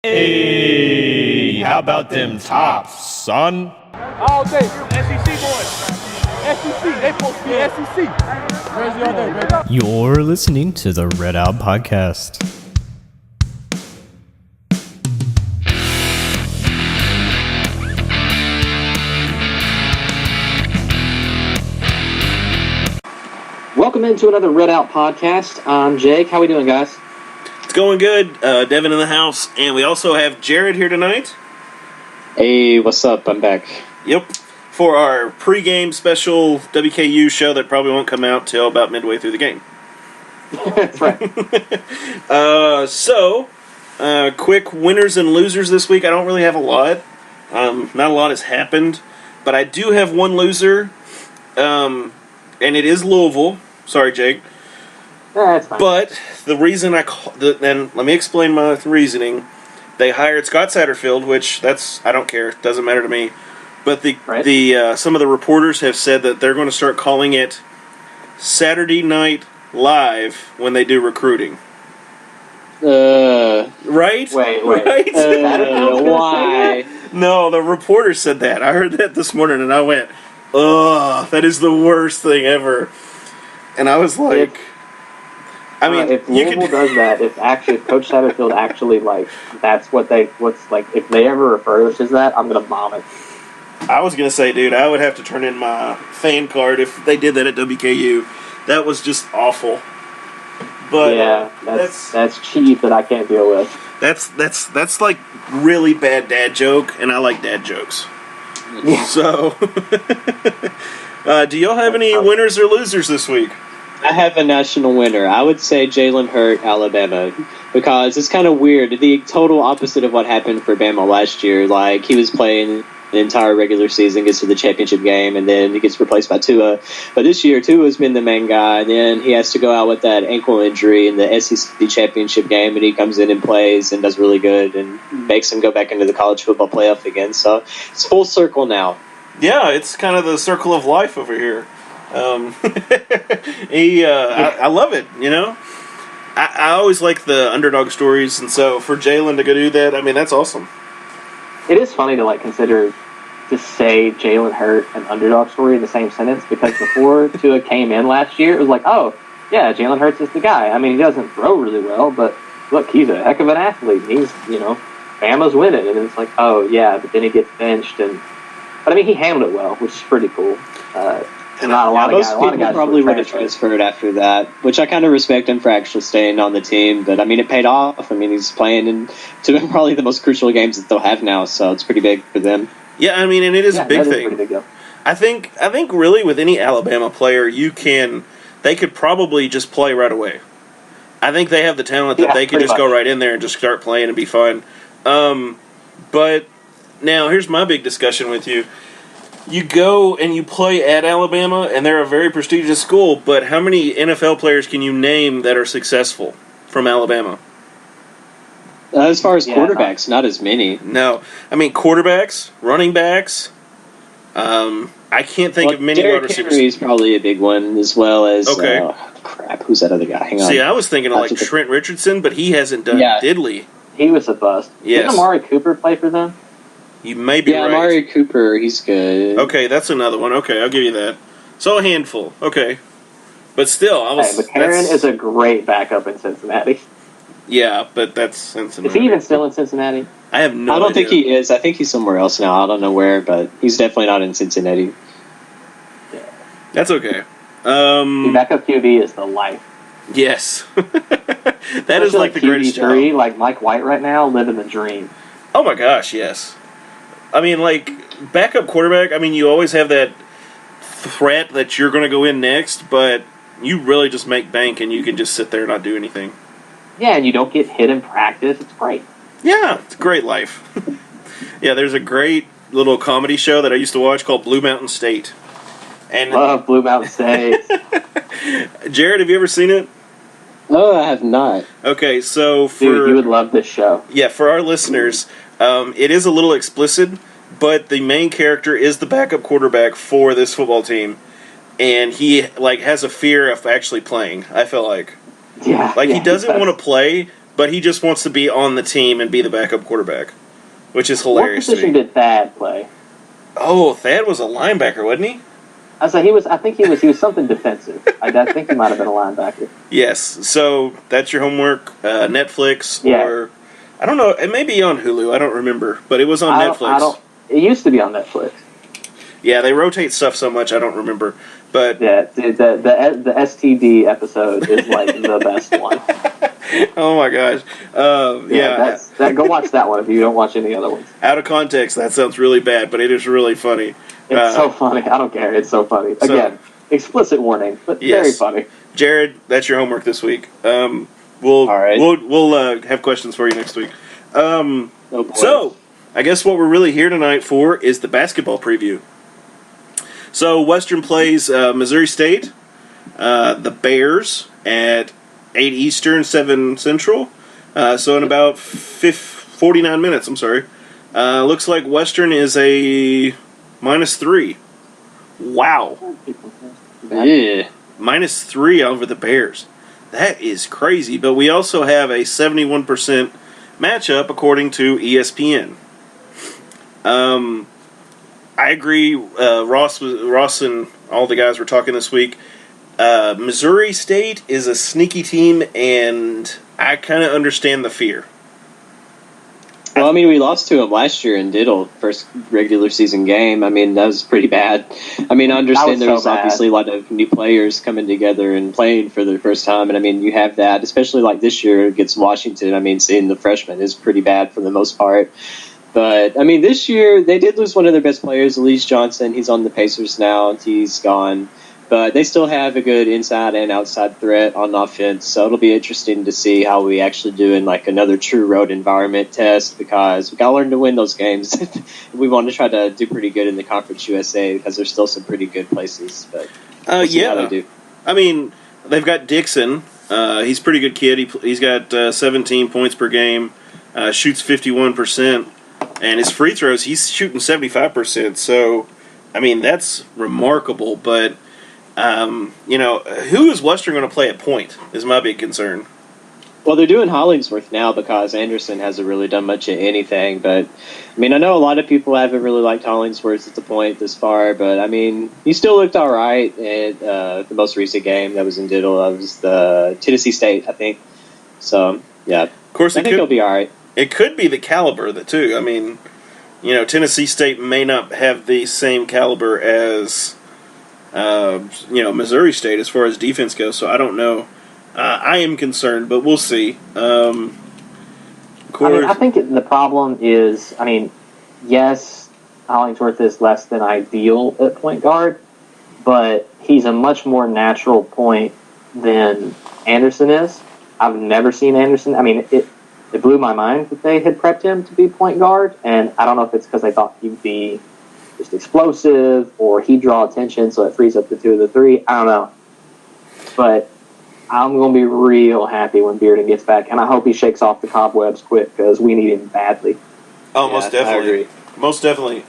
Hey, how about them tops, son? All day, SEC boys. SEC, they supposed to be SEC. Jersey all day, baby. You're listening to the Red Out Podcast. Welcome into another Red Out Podcast. I'm Jake. How we doing, guys? It's going good. Devin in the house, and we also have Jared here tonight. Hey, what's up? I'm back. Yep. For our pregame special WKU show that probably won't come out till about midway through the game. That's right. Quick winners and losers this week. I don't really have a lot. Not a lot has happened, but I do have one loser, and it is Louisville. Sorry, Jake. That's fine. But the reason then let me explain my reasoning. They hired Scott Satterfield, which I don't care, doesn't matter to me. But some of the reporters have said that they're going to start calling it Saturday Night Live when they do recruiting. Right? Wait. Right? Why? No, the reporter said that. I heard that this morning, and I went, ugh, that is the worst thing ever. And I was like... if Louisville does that, if Coach Satterfield actually, that's if they ever refer to that, I'm going to vomit. I was going to say, dude, I would have to turn in my fan card if they did that at WKU. That was just awful. But yeah, that's cheap that I can't deal with. That's like really bad dad joke, and I like dad jokes. Yeah. So, do y'all have any winners or losers this week? I have a national winner. I would say Jalen Hurt, Alabama, because it's kind of weird. The total opposite of what happened for Bama last year. Like, he was playing the entire regular season, gets to the championship game, and then he gets replaced by Tua. But this year, Tua's been the main guy, and then he has to go out with that ankle injury in the SEC championship game, and he comes in and plays and does really good and makes him go back into the college football playoff again. So it's full circle now. Yeah, it's kind of the circle of life over here. I love it, you know? I always like the underdog stories, and so for Jalen to go do that, I mean, that's awesome. It is funny to say Jalen Hurt and underdog story in the same sentence, because before Tua came in last year, it was like, oh, yeah, Jalen Hurts is the guy. I mean, he doesn't throw really well, but look, he's a heck of an athlete. He's, Bama's winning, and it's like, oh, yeah, but then he gets benched. But I mean, he handled it well, which is pretty cool. Most people probably would have transferred after that, which I kind of respect him for actually staying on the team. But I mean, it paid off. I mean, he's playing in probably the most crucial games that they'll have now, so it's pretty big for them. Yeah, I mean, and it is a big thing. Pretty big deal. I think really with any Alabama player, they could probably just play right away. I think they have the talent that they could just go right in there and just start playing and be fine. But now here's my big discussion with you. You go and you play at Alabama, and they're a very prestigious school, but how many NFL players can you name that are successful from Alabama? As far as quarterbacks, not as many. No. I mean, quarterbacks, running backs, I can't think of many wide receivers. Henry's probably a big one, as well as... Okay. Who's that other guy? Hang on. See, I was thinking of Trent Richardson, but he hasn't done diddly. He was a bust. Yes. Didn't Amari Cooper play for them? You may be right. Yeah, Amari Cooper, he's good. Okay, that's another one. Okay, I'll give you that. So a handful. Okay. But still, McCarron is a great backup in Cincinnati. Yeah, but that's Cincinnati. Is he even still in Cincinnati? I have no idea. I don't think he is. I think he's somewhere else now. I don't know where, but he's definitely not in Cincinnati. Yeah. That's okay. The backup QB is the life. Yes. That is like the greatest job. Like Mike White right now, living the dream. Oh my gosh, yes. I mean, backup quarterback, I mean, you always have that threat that you're going to go in next, but you really just make bank and you can just sit there and not do anything. Yeah, and you don't get hit in practice. It's great. Yeah, it's a great life. Yeah, there's a great little comedy show that I used to watch called Blue Mountain State. And love Blue Mountain State. Jared, have you ever seen it? No, I have not. Okay, so Dude, you would love this show. Yeah, for our listeners, it is a little explicit, but the main character is the backup quarterback for this football team, and he has a fear of actually playing. I feel like, he doesn't want to play, but he just wants to be on the team and be the backup quarterback, which is hilarious. What position did Thad play? Oh, Thad was a linebacker, wasn't he? I think he was something defensive. I think he might have been a linebacker. Yes. So that's your homework. Netflix or I don't know. It may be on Hulu. I don't remember, but it was on Netflix. It used to be on Netflix. Yeah, they rotate stuff so much I don't remember. But yeah, the STD episode is like the best one. Oh my gosh. Go watch that one if you don't watch any other ones. Out of context, that sounds really bad, but it is really funny. It's so funny. I don't care. It's so funny. Again, explicit warning, but very funny. Jared, that's your homework this week. We'll have questions for you next week. So, I guess what we're really here tonight for is the basketball preview. So, Western plays Missouri State, the Bears at 8 Eastern, 7 Central. So in about 49 minutes, looks like Western is a -3. Wow. Yeah. -3 over the Bears. That is crazy. But we also have a 71% matchup according to ESPN. I agree. Ross and all the guys were talking this week. Missouri State is a sneaky team, and I kind of understand the fear. Well, I mean, we lost to them last year in Diddle, first regular season game. I mean, that was pretty bad. I mean, I understand there was obviously a lot of new players coming together and playing for the first time. And, I mean, you have that, especially like this year against Washington. I mean, seeing the freshmen is pretty bad for the most part. But, I mean, this year they did lose one of their best players, Elise Johnson. He's on the Pacers now. He's gone. But they still have a good inside and outside threat on offense, so it'll be interesting to see how we actually do in like another true road environment test, because we got to learn to win those games. We want to try to do pretty good in the Conference USA because there's still some pretty good places. But we'll see how they do. I mean, they've got Dixon. He's a pretty good kid. He's got 17 points per game, shoots 51%, and his free throws, he's shooting 75%. So, I mean, that's remarkable, but who is Western going to play at point is my big concern. Well, they're doing Hollingsworth now because Anderson hasn't really done much of anything. But, I mean, I know a lot of people haven't really liked Hollingsworth at the point this far. But, I mean, he still looked all right at the most recent game that was in Diddle. That was the Tennessee State, I think. So, yeah. Of course, I think he'll be all right. It could be the caliber, too. I mean, Tennessee State may not have the same caliber as Missouri State as far as defense goes, so I don't know. I am concerned, but we'll see. I think the problem is, yes, Hollingsworth is less than ideal at point guard, but he's a much more natural point than Anderson is. I've never seen Anderson. I mean, it blew my mind that they had prepped him to be point guard, and I don't know if it's because they thought he'd be just explosive, or he draw attention, so it frees up the 2 of the 3. I don't know. But I'm going to be real happy when Bearden gets back, and I hope he shakes off the cobwebs quick, because we need him badly. Oh, most definitely. I agree. Most definitely.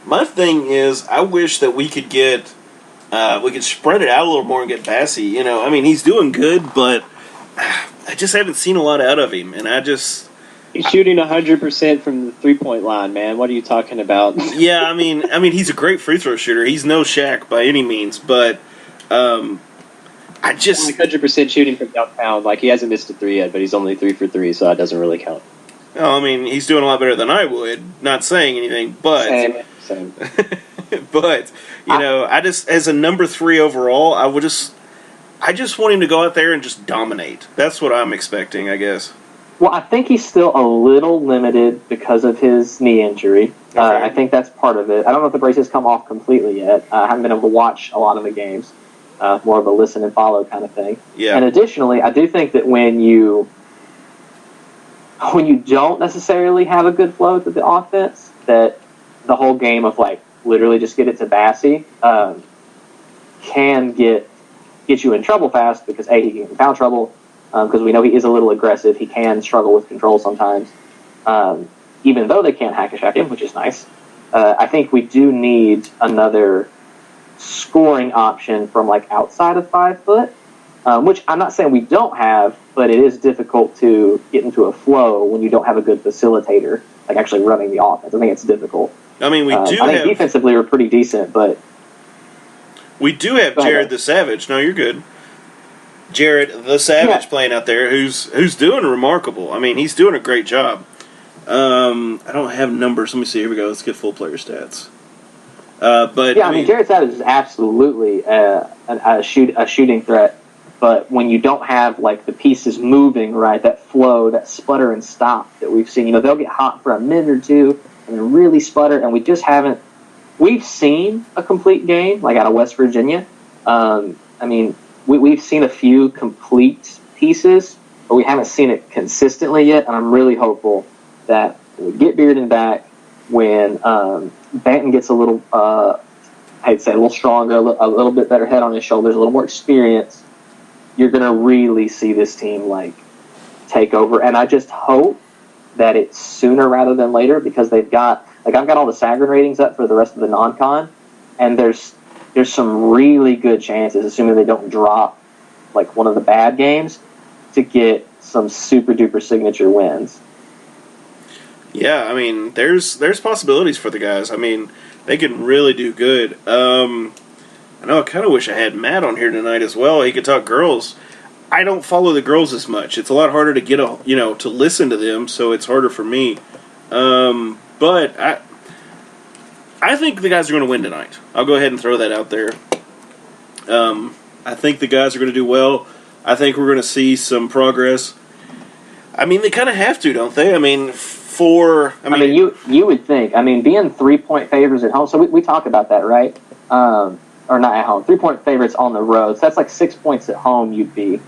My thing is, I wish that we could get, we could spread it out a little more and get Bassey. He's doing good, but I just haven't seen a lot out of him, and he's shooting 100% from the 3-point line, man. What are you talking about? Yeah, I mean, he's a great free throw shooter. He's no Shaq by any means, but I just 100% shooting from downtown. Like, he hasn't missed a 3 yet, but he's only 3 for 3, so that doesn't really count. No, he's doing a lot better than I would. Not saying anything, but same. But I just, as a number 3 overall, I just want him to go out there and just dominate. That's what I'm expecting, I guess. Well, I think he's still a little limited because of his knee injury. Okay. I think that's part of it. I don't know if the brace has come off completely yet. I haven't been able to watch a lot of the games. More of a listen and follow kind of thing. Yeah. And additionally, I do think that when you don't necessarily have a good flow to the offense, that the whole game of literally just get it to Bassey can get you in trouble fast, because he can get in foul trouble. Because we know he is a little aggressive. He can struggle with control sometimes. Even though they can't hack-a-shack him, which is nice. I think we do need another scoring option from outside of 5 foot. which I'm not saying we don't have, but it is difficult to get into a flow when you don't have a good facilitator, like actually running the offense. I think it's difficult. I mean, I think defensively we're pretty decent, but we do have Jared the Savage. No, you're good. Jared the Savage playing out there, who's doing remarkable. I mean, he's doing a great job. I don't have numbers. Let me see. Here we go. Let's get full player stats. I mean, Jared Savage is absolutely a shooting threat. But when you don't have like the pieces moving right, that flow, that sputter and stop that we've seen, they'll get hot for a minute or two and then really sputter, and we just haven't. We've seen a complete game like out of West Virginia. I mean, we've seen a few complete pieces, but we haven't seen it consistently yet. And I'm really hopeful that when we get Bearden back, when Banton gets a little, I'd say a little stronger, a little bit better head on his shoulders, a little more experience, you're going to really see this team like take over. And I just hope that it's sooner rather than later, because they've got, like, I've got all the Sagarin ratings up for the rest of the non-con, and there's some really good chances, assuming they don't drop like one of the bad games, to get some super duper signature wins. Yeah, I mean, there's possibilities for the guys. I mean, they can really do good. I know I kind of wish I had Matt on here tonight as well. He could talk girls. I don't follow the girls as much. It's a lot harder to get to listen to them, so it's harder for me. But I think the guys are going to win tonight. I'll go ahead and throw that out there. I think the guys are going to do well. I think we're going to see some progress. I mean, they kind of have to, don't they? I mean, you would think. I mean, being 3-point favorites at home. So we talk about that, right? Or not at home. 3-point favorites on the road. So that's like 6 points at home. You'd be.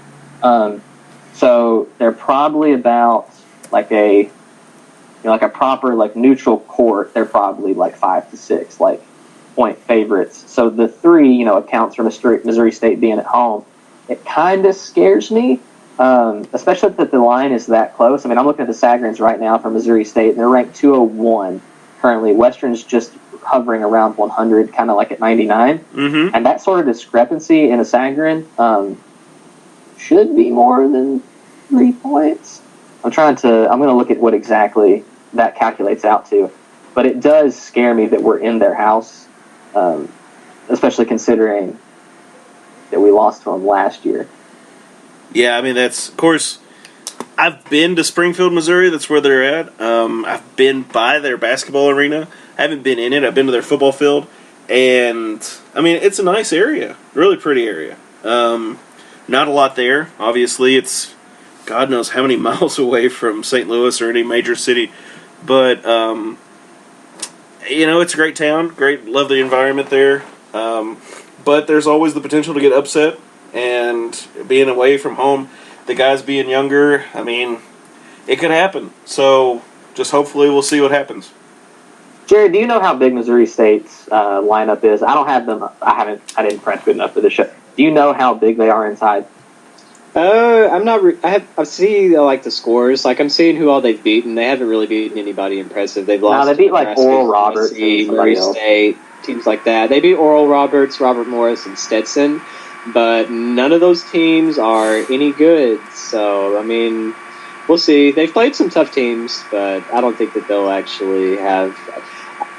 So they're probably about like a proper like neutral court. They're probably like 5 to 6 like point favorites. So the 3 accounts for Missouri State being at home. It kind of scares me. Especially that the line is that close. I mean, I'm looking at the Sagarins right now for Missouri State, and they're ranked 201 currently. Western's just hovering around 100, kind of like at 99. Mm-hmm. And that sort of discrepancy in a Sagarin should be more than 3 points. I'm going to look at what exactly that calculates out to. But it does scare me that we're in their house, especially considering that we lost to them last year. Yeah, I mean, that's, of course, I've been to Springfield, Missouri. That's where they're at. I've been by their basketball arena. I haven't been in it. I've been to their football field. And, I mean, it's a nice area. Really pretty area. Not a lot there. Obviously, it's God knows how many miles away from St. Louis or any major city. But, it's a great town. Great, love the environment there. But there's always the potential to get upset. And being away from home, the guys being younger, I mean, it could happen. So just hopefully we'll see what happens. Jared, do you know how big Missouri State's lineup is? I don't have them. I didn't prep good enough for this show. Do you know how big they are inside? I'm not. I see like the scores. Like I'm seeing who all they've beaten. They haven't really beaten anybody impressive. They've lost. No, they beat like Oral Roberts, Missouri State, teams like that. They beat Oral Roberts, Robert Morris, and Stetson. But none of those teams are any good. So, I mean, we'll see. They've played some tough teams, but I don't think that they'll actually have...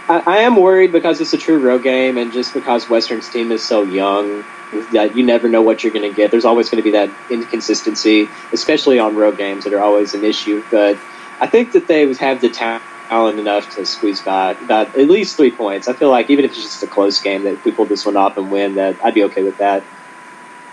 I am worried because it's a true road game, and just because Western's team is so young, that you never know what you're going to get. There's always going to be that inconsistency, especially on road games that are always an issue. But I think that they have the talent enough to squeeze by about at least 3 points. I feel like even if it's just a close game, that if we pull this one off and win, that I'd be okay with that.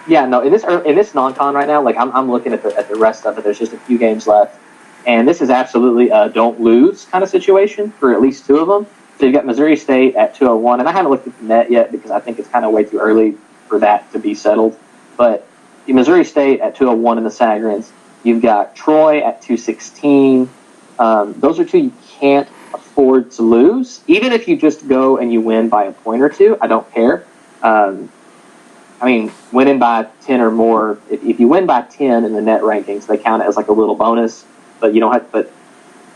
Yeah, no. In this non-con right now, like I'm looking at the rest of it. There's just a few games left, and this is absolutely a don't lose kind of situation for at least 2 of them. So you've got Missouri State at 201, and I haven't looked at the net yet because I think it's kind of way too early for that to be settled. But Missouri State at 201 in the Sagarins. You've got Troy at 216. Those are 2 you can't afford to lose, even if you just go and you win by a point or 2. I don't care. I mean, winning by 10 or more, if you win by 10 in the net rankings, they count it as like a little bonus, but you don't have, but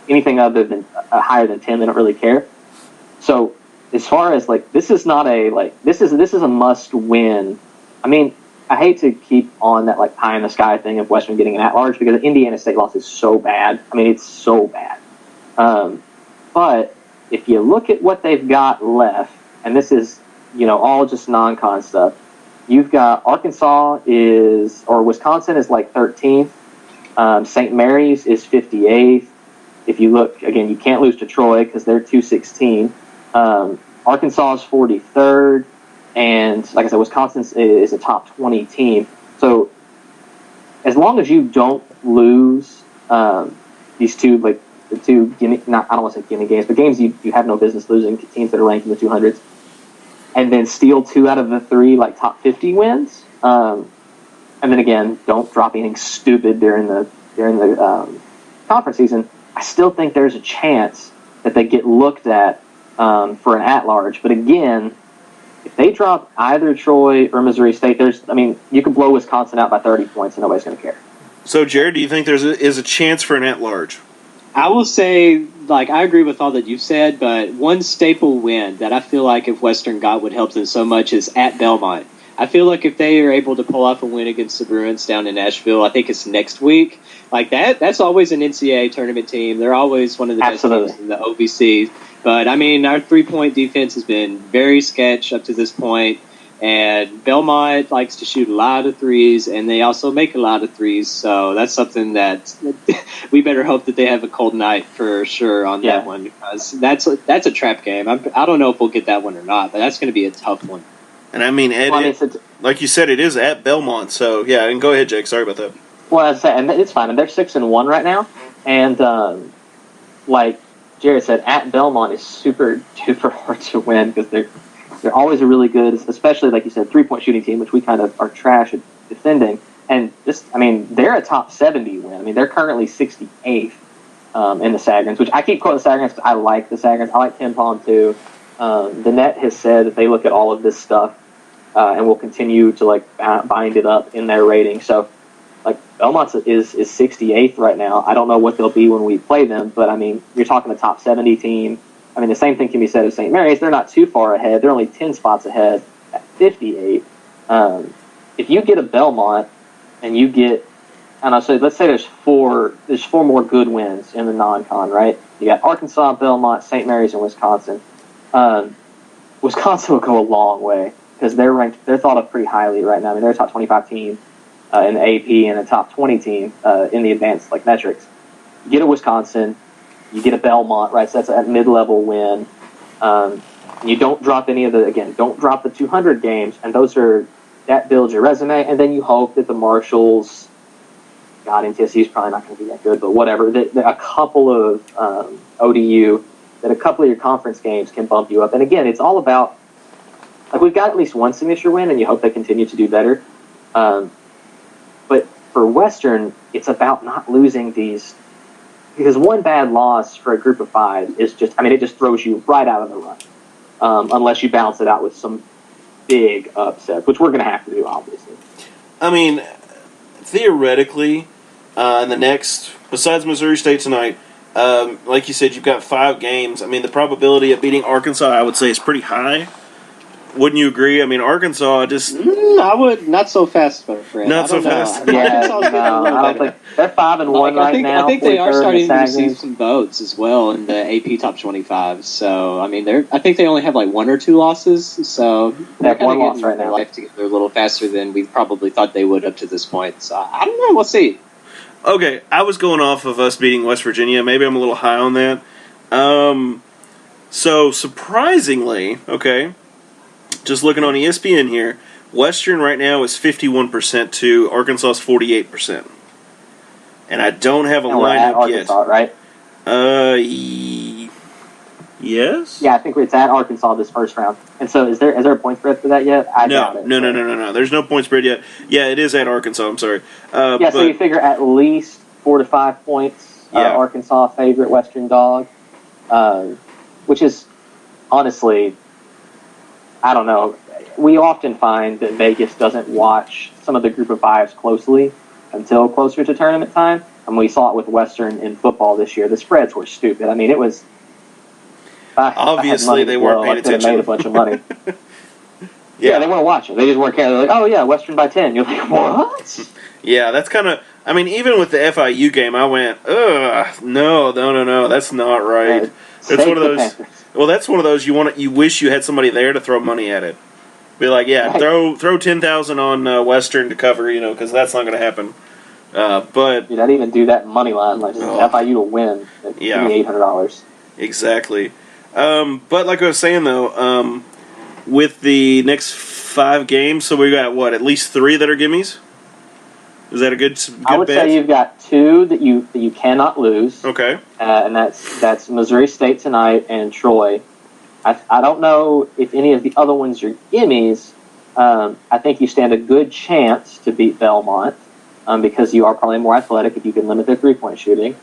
anything other than higher than 10, they don't really care. So as far as like, this is not a, like, this is a must win. I mean, I hate to keep on that like pie in the sky thing of Western getting an at-large because the Indiana State loss is so bad. I mean, it's so bad. But if you look at what they've got left, and this is, all just non-con stuff, you've got Wisconsin is like 13th. St. Mary's is 58th. If you look, again, you can't lose to Troy because they're 216. Arkansas is 43rd. And like I said, Wisconsin is a top 20 team. So as long as you don't lose these two, like the two, I don't want to say gimme games, but games you have no business losing to teams that are ranked in the 200s, and then steal 2 out of the 3 like top 50 wins. And then again, don't drop anything stupid during the conference season. I still think there's a chance that they get looked at for an at-large. But again, if they drop either Troy or Missouri State, you can blow Wisconsin out by 30 points and nobody's going to care. So, Jared, do you think is a chance for an at-large? I will say, I agree with all that you've said, but one staple win that I feel like if Western got would help them so much is at Belmont. I feel like if they are able to pull off a win against the Bruins down in Nashville, I think it's next week. That's always an NCAA tournament team. They're always one of the best teams in the OVC. But, our 3-point defense has been very sketch up to this point. And Belmont likes to shoot a lot of threes, and they also make a lot of threes. So that's something that we better hope that they have a cold night for sure on that one, because that's a trap game. I don't know if we'll get that one or not, but that's going to be a tough one. And Ed, like you said, it is at Belmont. So, yeah, and go ahead, Jake. Sorry about that. Well, as I said, and it's fine. And they're 6-1 right now. And, like Jared said, at Belmont is super duper hard to win because they're always a really good, especially like you said, 3-point shooting team, which we kind of are trash at defending. And they're a top 70 win. They're currently 68th in the Sagrants, which I keep quoting the Sagrants because I like the Sagrants. I like Tim Pond too. The Net has said that they look at all of this stuff and will continue to bind it up in their rating. So Belmont is 68th right now. I don't know what they'll be when we play them, but you're talking a top 70 team. The same thing can be said of St. Mary's. They're not too far ahead. They're only 10 spots ahead at 58. If you get a Belmont and you get, so let's say there's four more good wins in the non-con, right? You got Arkansas, Belmont, St. Mary's, and Wisconsin. Wisconsin will go a long way because they're thought of pretty highly right now. They're a top 25 team in the AP and a top 20 team in the advanced metrics. You get a Wisconsin, you get a Belmont, right? So that's a mid-level win. You don't drop don't drop the 200 games, and that builds your resume, and then you hope that the Marshalls, NTSU is probably not going to be that good, but whatever, that a couple of ODU, that a couple of your conference games can bump you up. And again, it's all about, we've got at least one signature win, and you hope they continue to do better. But for Western, it's about not losing these, because one bad loss for a group of 5 is just, it just throws you right out of the run, unless you balance it out with some big upsets, which we're going to have to do, obviously. Theoretically, in the next, besides Missouri State tonight, like you said, you've got 5 games. The probability of beating Arkansas, I would say, is pretty high. Wouldn't you agree? Arkansas just... I would... Not so fast, my friend. Not so fast. I don't think... They're 5-1 right now. I think they are starting to receive some votes as well in the AP Top 25. So, I think they only have 1 or 2 losses. So, they're kind of getting their life together a little faster than we probably thought they would up to this point. So, I don't know. We'll see. Okay, I was going off of us beating West Virginia. Maybe I'm a little high on that. So, surprisingly, okay... Just looking on ESPN here, Western right now is 51% to Arkansas's 48%. And I don't have a lineup yet. Arkansas, right? Yes? Yeah, I think it's at Arkansas this first round. And so is there a point spread for that yet? No. There's no point spread yet. Yeah, it is at Arkansas. I'm sorry. So you figure at least 4 to 5 points. Arkansas favorite Western dog, which is honestly... I don't know. We often find that Vegas doesn't watch some of the group of 5s closely until closer to tournament time. And we saw it with Western in football this year. The spreads were stupid. It was... Obviously, they weren't paying attention. I made a bunch of money. Yeah, they want to watch it. They just weren't caring. They're like, oh, yeah, Western by 10. You're like, what? Yeah, that's kind of... I mean, even with the FIU game, I went, ugh, no, that's not right. That's one of those... Well, that's one of those you wish you had somebody there to throw money at it. Be like, yeah, right. throw 10,000 on Western to cover, because that's not going to happen. But I'd even do that money line, like FIU to win. Yeah, $800. Exactly. But like I was saying though, with the next 5 games, so we got at least 3 that are gimmies. Is that a good I would bet? say you've got 2 that you cannot lose. Okay. And that's Missouri State tonight and Troy. I don't know if any of the other ones are gimmies. I think you stand a good chance to beat Belmont because you are probably more athletic if you can limit their 3-point shooting.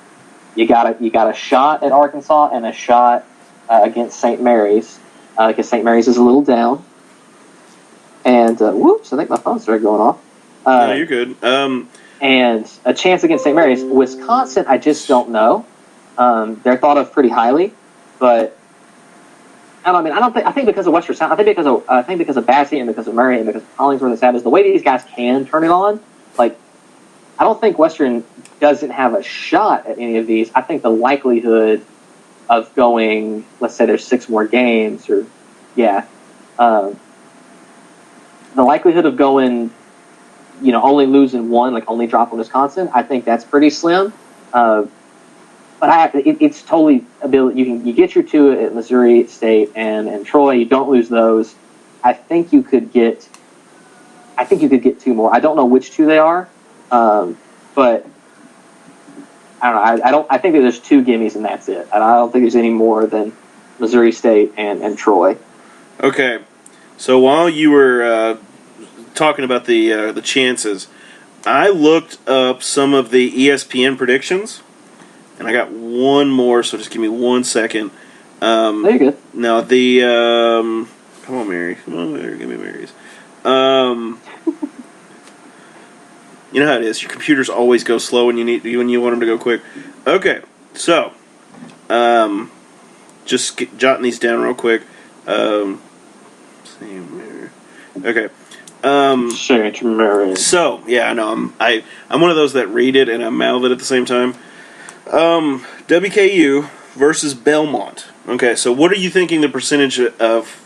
You got a shot at Arkansas and a shot against St. Mary's because St. Mary's is a little down. And whoops, I think my phone started going off. No, you're good. And a chance against St. Mary's. Wisconsin, I just don't know. They're thought of pretty highly, but I think because of Western Sound, I think because of Bassey and because of Murray and because of Hollingsworth and Savage, the way these guys can turn it on, like I don't think Western doesn't have a shot at any of these. I think the likelihood of going, let's say there's 6 more games, or the likelihood of going, only losing 1, like only dropping Wisconsin, I think that's pretty slim. But it's totally ability. You get your 2 at Missouri State and Troy. You don't lose those. I think you could get 2 more. I don't know which 2 they are, but I don't know. I think that there's 2 gimmies and that's it. And I don't think there's any more than Missouri State and Troy. Okay, so while you were talking about the chances, I looked up some of the ESPN predictions. And I got one more, so just give me 1 second. There you go. Now, come on, Mary. Come on, Mary. Give me Mary's. You know how it is. Your computers always go slow when you want them to go quick. Okay, so, just jotting these down real quick. Okay. Saint Mary. So, yeah, I know. I'm one of those that read it and I mouth it at the same time. WKU versus Belmont. Okay, so what are you thinking the percentage of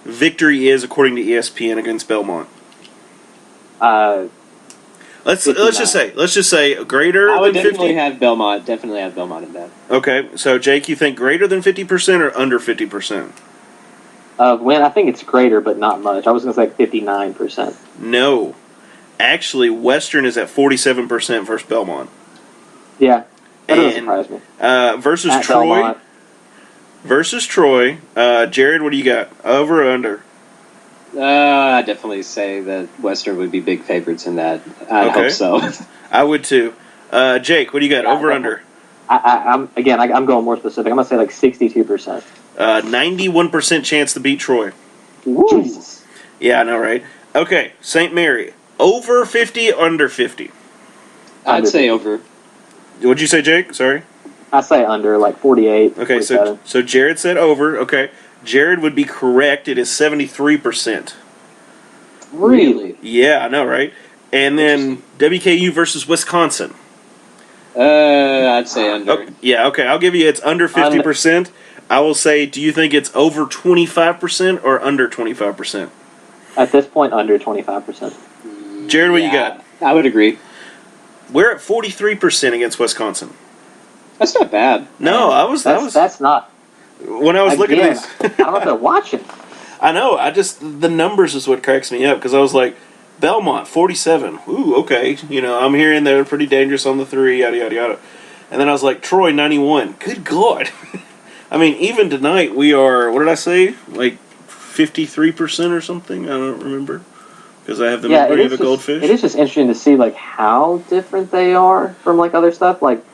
victory is according to ESPN against Belmont? Let's just say greater. I would than definitely 50? have Belmont. Definitely have Belmont in that. Okay, so Jake, you think greater than 50% or under 50%? When I think it's greater, but not much. I was going to say 59%. No, actually, Western is at 47% versus Belmont. Yeah. That doesn't surprise me. Versus At Troy. Belmont. Versus Troy. Jared, what do you got? Over or under? I'd definitely say that Western would be big favorites in that. I hope so. I would too. Jake, what do you got? Over or under? I'm going more specific. I'm going to say like 62%. 91% chance to beat Troy. Jesus. Yeah, I know, right? Okay, St. Mary. Over 50, under 50? I'd say over. What'd you say, Jake? Sorry? I say under, like 48. Okay, so Jared said over. Okay. Jared would be correct. It is 73%. Really? Yeah, I know, right? And then WKU versus Wisconsin. I'd say under. Oh, yeah, okay. I'll give you it's under 50%. I will say, do you think it's over 25% or under 25%? At this point, under 25%. Jared, what you got? I would agree. We're at 43% against Wisconsin. That's not bad. No, That's not. When I was looking at these, I don't know if they're watching. I know. The numbers is what cracks me up because I was like, Belmont 47. Ooh, okay. I'm hearing they're pretty dangerous on the 3. Yada yada yada. And then I was like, Troy 91. Good God. I mean, even tonight we are. What did I say? Like 53% or something. I don't remember because I have the memory of a goldfish. It is just interesting to see like how different they are from like other stuff. Like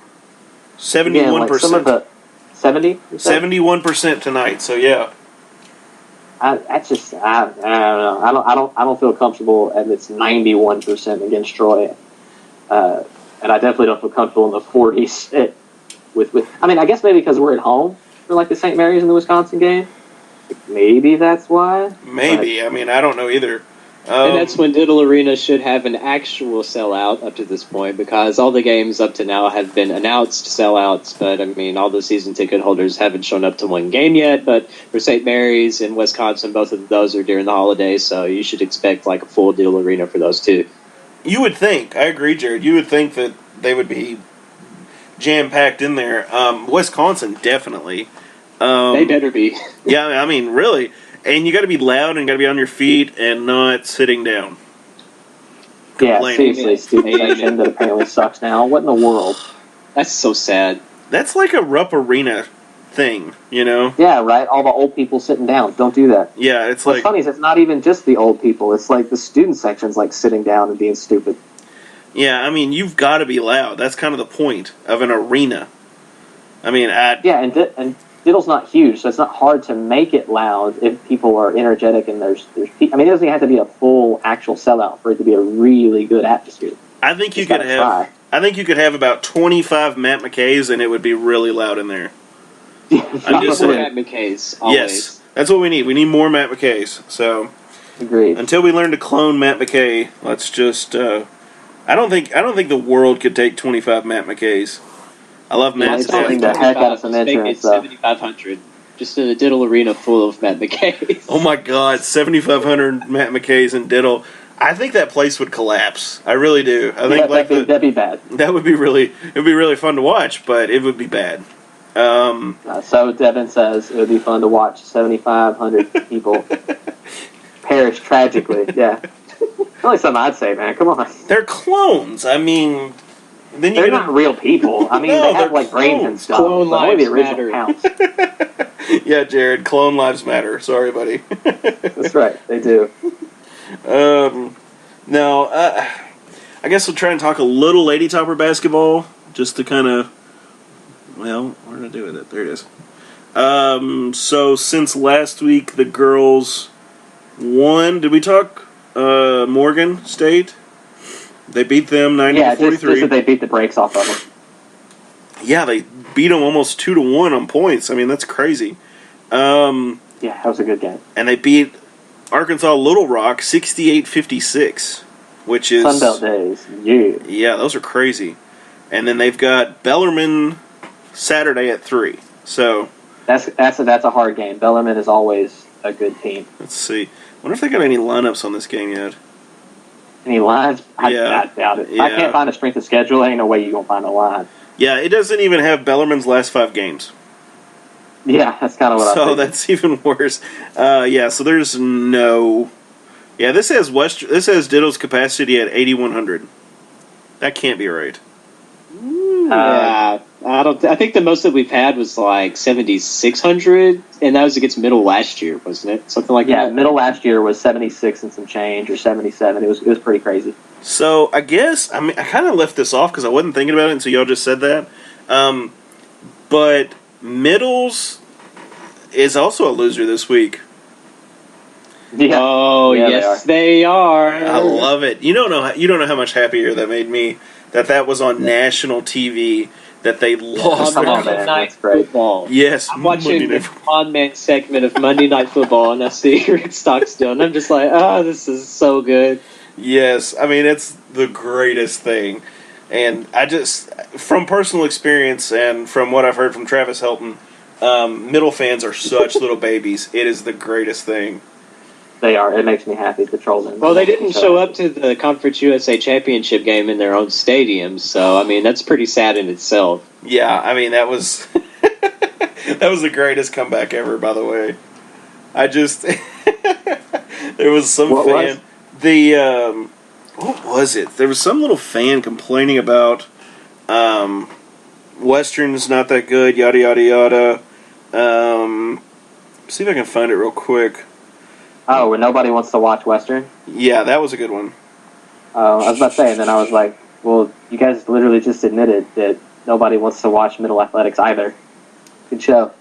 71%. Like some of the 70. 71% tonight. So yeah. I don't know. I don't feel comfortable and it's 91% against Troy, and I definitely don't feel comfortable in the 40s. I mean, I guess maybe because we're at home for like the St. Mary's and the Wisconsin game. Maybe that's why. Maybe. I mean, I don't know either. And that's when Diddle Arena should have an actual sellout up to this point, because all the games up to now have been announced sellouts, but I mean, all the season ticket holders haven't shown up to one game yet. But for St. Mary's and Wisconsin, both of those are during the holidays, so you should expect like a full Diddle Arena for those two. You would think. I agree, Jared. You would think that they would be jam-packed in there. Wisconsin, definitely. They better be. Yeah, I mean, really. And you got to be loud and got to be on your feet and not sitting down. Yeah, Complaining. seriously, student section that apparently sucks now. What in the world? That's so sad. That's like a Rupp Arena thing, you know? Yeah, right? All the old people sitting down. Don't do that. Yeah, it's What's like... funny is it's not even just the old people. It's like the student section's like sitting down and being stupid. Yeah, I mean, you've got to be loud. That's kind of the point of an arena. I mean, Yeah, and Diddle's not huge, so it's not hard to make it loud if people are energetic and there's I mean, it doesn't have to be a full actual sellout for it to be a really good atmosphere. I think you Just could gotta try. I think you could have about 25 Matt McKays and it would be really loud in there. I'm just More saying. Matt McKay's, always. Yes, that's what we need. We need more Matt McKays. So Agreed. until we learn to clone Matt McKay, let's just. I don't think the world could take 25 Matt McKays. I love Matt. it's something that heck out of some Just make it insurance, though. 7,500. Just in a Diddle Arena full of Matt McKays. Oh my God, 7,500 Matt McKays and Diddle. I think that place would collapse. I really do. I think that'd be bad. that would be really. It would be really fun to watch, but it would be bad. So Devin says it would be fun to watch 7,500 people perish tragically. Yeah. Only something I'd say, man. Come on. They're clones. I mean, then They're not real people. I mean, No, they have they're like brains and clones. stuff. Clone but only the lives original matter. counts. Yeah, Jared. Clone lives matter. Sorry, buddy. That's right. They do. Now, I guess we'll try and talk a little Lady Topper basketball, just to kind of. Well, where did I do with it? There it is. So since last week, the girls won. Did we talk Morgan State? They beat them 90-43. Just that they beat the brakes off of them. Yeah, they beat them almost 2-1 on points. I mean, that's crazy. Yeah, that was a good game. And they beat Arkansas Little Rock 68-56, which is Sunbelt days. Yeah. Yeah, those are crazy. And then they've got Bellarmine Saturday at 3. So That's a hard game. Bellarmine is always a good team. let's see. I wonder if they got any lineups on this game yet. Any lines? I Yeah. doubt it. If Yeah. I can't find a strength of schedule, ain't no way you're going to find a line. Yeah, it doesn't even have Bellarmine's last 5 games. Yeah, that's kind of what I So think. that's even worse. Yeah, so there's no. Yeah, this has Ditto's capacity at 8,100. That can't be right. Yeah, I think the most that we've had was like 7,600, and that was against Middle last year, wasn't it? Something like Yeah, that. middle last year was 76 and some change, or 77. It was pretty crazy. So I guess I kind of left this off because I wasn't thinking about it until y'all just said that. But Middles is also a loser this week. Yeah. Oh Yeah, yes, they are. I love it. You don't know how much happier that made me that was on national TV that they lost. Come on, their- man. Night That's great. Football. Yes, I'm watching Monday the Night- on-man segment of Monday Night Football, and I see Rick Stockstill, and I'm just like, this is so good. Yes, I mean it's the greatest thing, and I just from personal experience and from what I've heard from Travis Helton, Middle fans are such little babies. It is the greatest thing. They are. It makes me happy to troll them. Well, they didn't show up to the Conference USA Championship game in their own stadium, so, I mean, that's pretty sad in itself. Yeah, I mean that was that was the greatest comeback ever. By the way, I just there was some What fan. was? What was it? There was some little fan complaining about Western's not that good. Yada yada yada. See if I can find it real quick. Oh, when nobody wants to watch Western? Yeah, that was a good one. I was about to say, and then I was like, well, you guys literally just admitted that nobody wants to watch Middle Athletics either. Good show.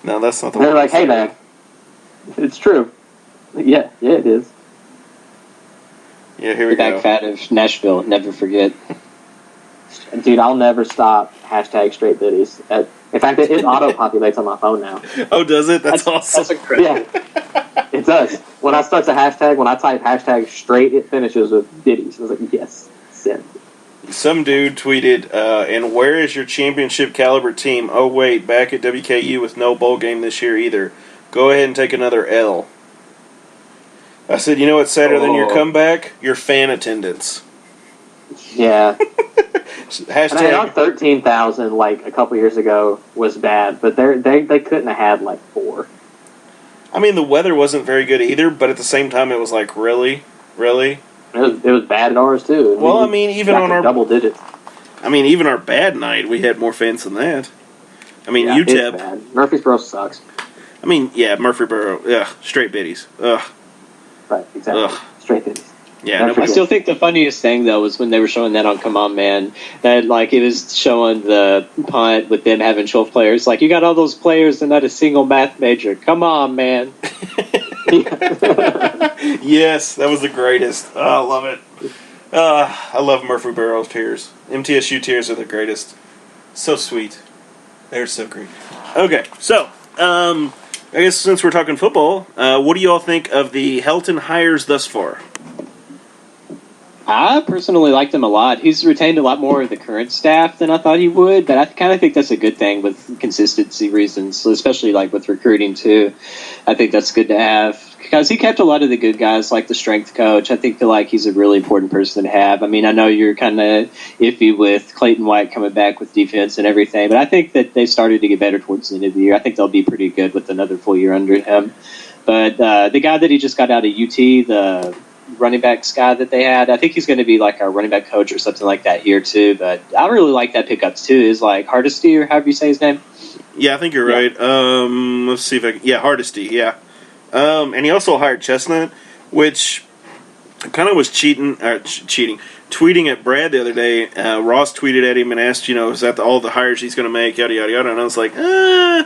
No, that's not the They're one. like, hey, man, it's true. Yeah, it is. Yeah, here we Back go. fat of Nashville, never forget. Dude, I'll never stop hashtag straight biddies. In fact, it auto-populates on my phone now. Oh, does it? That's awesome. That's incredible. Yeah, it does. When I start a hashtag, when I type hashtag straight, it finishes with biddies. I was like, yes, send. Some dude tweeted, and where is your championship caliber team? Oh, wait, back at WKU with no bowl game this year either. Go ahead and take another L. I said, you know what's sadder than your comeback? Your fan attendance. Yeah. Hashtag. And our 13,000 like a couple years ago was bad, but they couldn't have had like 4. I mean, the weather wasn't very good either, but at the same time, it was like, really? Really? It was bad at ours too. Well, I mean, even on our double digits. I mean, even our bad night, we had more fans than that. I mean, Yeah, UTEP. it's bad. Murfreesboro sucks. I mean, yeah, Murfreesboro. Ugh, straight biddies. Ugh. Right, exactly. Ugh. Straight biddies. Yeah, I still think the funniest thing though was when they were showing that on Come On Man, that like it was showing the punt with them having 12 players. Like, you got all those players and not a single math major. Come on, man. Yes, that was the greatest. Oh, I love it. I love Murfreesboro tears. MTSU tears are the greatest. So sweet. They're so great. Okay, so I guess since we're talking football, what do you all think of the Helton hires thus far? I personally liked him a lot. He's retained a lot more of the current staff than I thought he would, but I kind of think that's a good thing with consistency reasons, so especially like with recruiting too. I think that's good to have because he kept a lot of the good guys, like the strength coach. I feel like he's a really important person to have. I mean, I know you're kind of iffy with Clayton White coming back with defense and everything, but I think that they started to get better towards the end of the year. I think they'll be pretty good with another full year under him. But the guy that he just got out of UT, the running backs guy that they had, I think he's going to be like our running back coach or something like that here too. But I really like that pickup too. Is like Hardesty, or however you say his name. Yeah, I think you're right. Let's see if I can. Yeah, Hardesty. Yeah. And he also hired Chestnut, which kind of was tweeting at Brad the other day. Ross tweeted at him and asked, is that all the hires he's going to make, yada, yada, yada. And I was like, I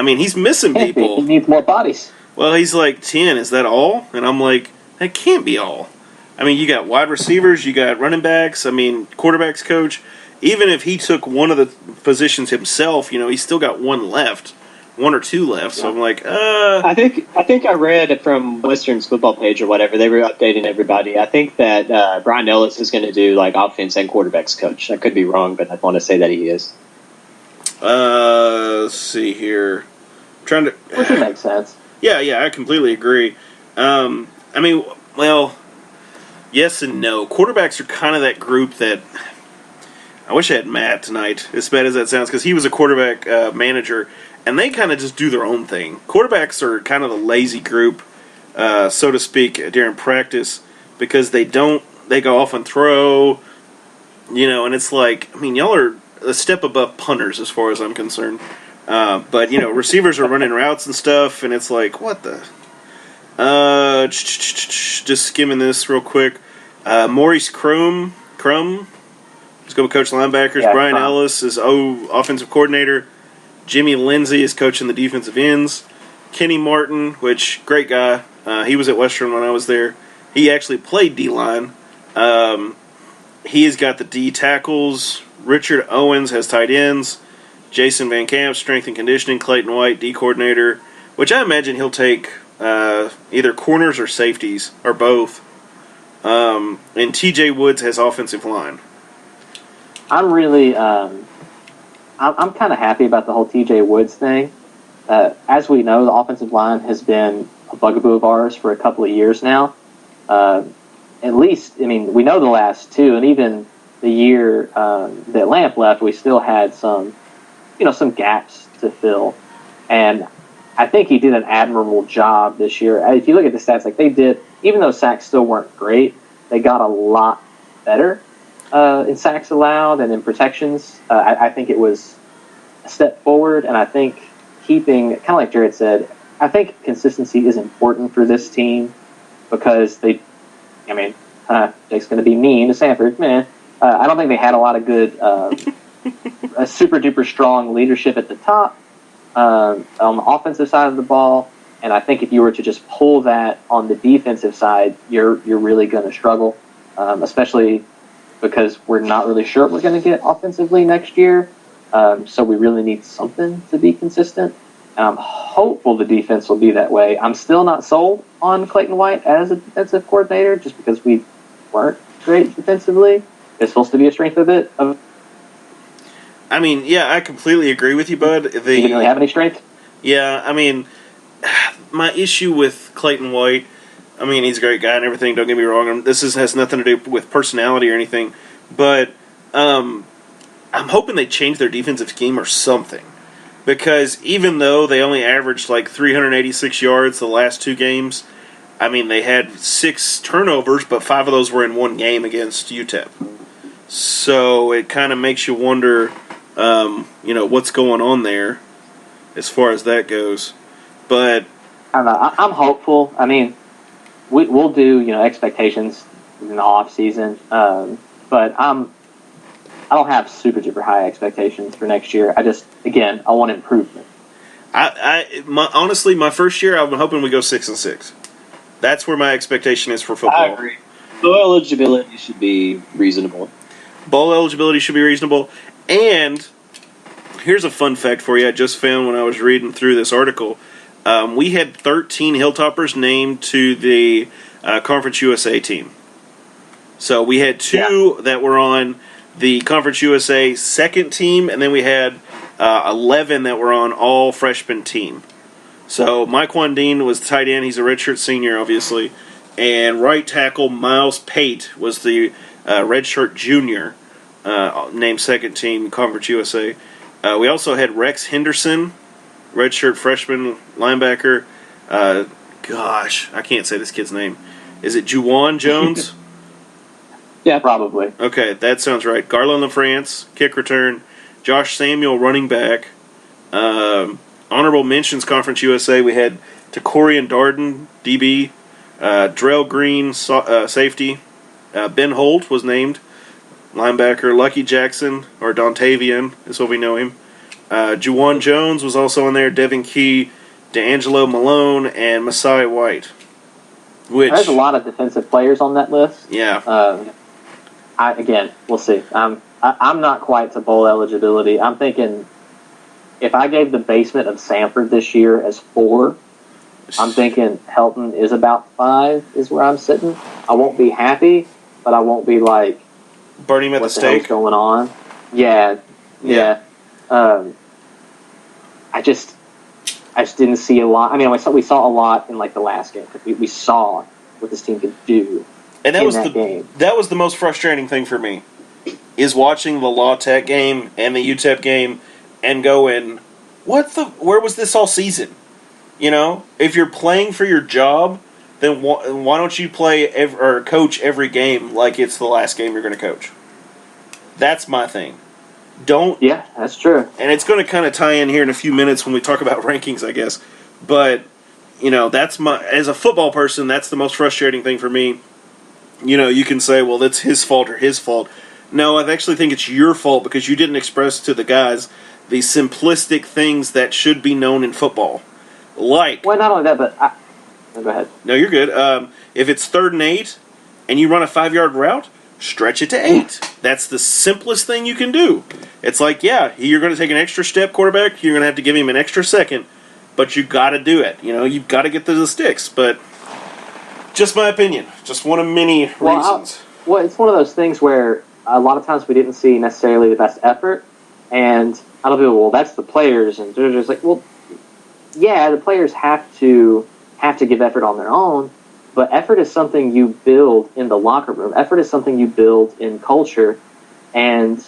mean, he's missing people. He needs more bodies. Well, he's like, 10, is that all? And I'm like, that can't be all. I mean, you got wide receivers, you got running backs, quarterbacks coach. Even if he took one of the positions himself, he's still got one or two left. So I'm like, I think I read from Western's football page or whatever, they were updating everybody. I think that Brian Ellis is going to do like offense and quarterbacks coach. I could be wrong, but I want to say that he is. Let's see here. Which would make sense. Yeah, I completely agree. I mean, well, yes and no. Quarterbacks are kind of that group that I wish I had Matt tonight, as bad as that sounds, because he was a quarterback manager, and they kind of just do their own thing. Quarterbacks are kind of the lazy group, so to speak, during practice, because they go off and throw, and it's like, I mean, y'all are a step above punters as far as I'm concerned. But, receivers are running routes and stuff, and it's like, what the... just skimming this real quick. Maurice Crum. Let's go with coach linebackers. Yeah, Brian Crum. Ellis is offensive coordinator. Jimmy Lindsay is coaching the defensive ends. Kenny Martin, which, great guy. He was at Western when I was there. He actually played D-line. He has got the D tackles. Richard Owens has tight ends. Jason Van Camp, strength and conditioning. Clayton White, D coordinator, which I imagine he'll take either corners or safeties, or both. And TJ Woods has offensive line. I'm really, I'm kind of happy about the whole TJ Woods thing. As we know, the offensive line has been a bugaboo of ours for a couple of years now. At least, I mean, we know the last two, and even the year that Lamp left, we still had some gaps to fill. And I think he did an admirable job this year. If you look at the stats, like they did, even though sacks still weren't great, they got a lot better in sacks allowed and in protections. I think it was a step forward, and I think keeping, kind of like Jared said, I think consistency is important for this team because Jake's going to be mean to Sanford, man. I don't think they had a lot of good, super duper strong leadership at the top on the offensive side of the ball, and I think if you were to just pull that on the defensive side, you're really going to struggle, especially because we're not really sure what we're going to get offensively next year. So we really need something to be consistent. And I'm hopeful the defense will be that way. I'm still not sold on Clayton White as a defensive coordinator just because we weren't great defensively. It's supposed to be a strength of it. I mean, yeah, I completely agree with you, bud. He didn't really have any strength? Yeah, I mean, my issue with Clayton White, I mean, he's a great guy and everything, don't get me wrong. This has nothing to do with personality or anything. But I'm hoping they change their defensive scheme or something. Because even though they only averaged like 386 yards the last 2 games, I mean, they had 6 turnovers, but 5 of those were in one game against UTEP. So it kind of makes you wonder, what's going on there as far as that goes. But I don't know. I'm hopeful. I mean, we'll do, expectations in the off season. But I don't have super duper high expectations for next year. I want improvement. Honestly, my first year, I'm hoping we go 6-6. That's where my expectation is for football. I agree. Bowl eligibility should be reasonable. Bowl eligibility should be reasonable. And here's a fun fact for you I just found when I was reading through this article. We had 13 Hilltoppers named to the Conference USA team. So we had 2 that were on the Conference USA second team, and then we had 11 that were on all freshman team. So Mike Wandine was the tight end. He's a redshirt senior, obviously. And right tackle Miles Pate was the redshirt junior, named second team Conference USA. We also had Rex Henderson, redshirt freshman linebacker. I can't say this kid's name. Is it Juwan Jones? Yeah, probably. Okay, that sounds right. Garland LaFrance, kick return. Josh Samuel, running back. Honorable mentions, Conference USA, we had Takorian Darden, DB. Drell Green, safety. Ben Holt was named linebacker. Lucky Jackson, or Dontavian, is what we know him. Juwan Jones was also on there. Devin Key, D'Angelo Malone, and Masai White. There's a lot of defensive players on that list. Yeah. We'll see. I'm not quite to bowl eligibility. I'm thinking if I gave the basement of Sanford this year as 4, I'm thinking Helton is about 5 is where I'm sitting. I won't be happy, but I won't be like burning at the stake. What's going on? Yeah. I just didn't see a lot. I mean, we saw a lot in like the last game because we saw what this team could do. And that was game. That was the most frustrating thing for me, is watching the La Tech game and the UTEP game and going, where was this all season? If you're playing for your job, then why don't you play or coach every game like it's the last game you're going to coach? That's my thing. Yeah, that's true. And it's going to kind of tie in here in a few minutes when we talk about rankings, I guess. But, that's as a football person, that's the most frustrating thing for me. You can say, well, that's his fault or his fault. No, I actually think it's your fault because you didn't express to the guys the simplistic things that should be known in football. Like... Well, not only that, but... go ahead. No, you're good. If it's 3rd and 8 and you run a 5-yard route, stretch it to 8. That's the simplest thing you can do. It's like, yeah, you're going to take an extra step, quarterback. You're going to have to give him an extra second, but you got to do it. You've got to get to the sticks. But just my opinion. Just one of many reasons. It's one of those things where a lot of times we didn't see necessarily the best effort, and I don't know, well, that's the players, and they're just like, well, yeah, the players have to give effort on their own, but effort is something you build in the locker room. Effort is something you build in culture, and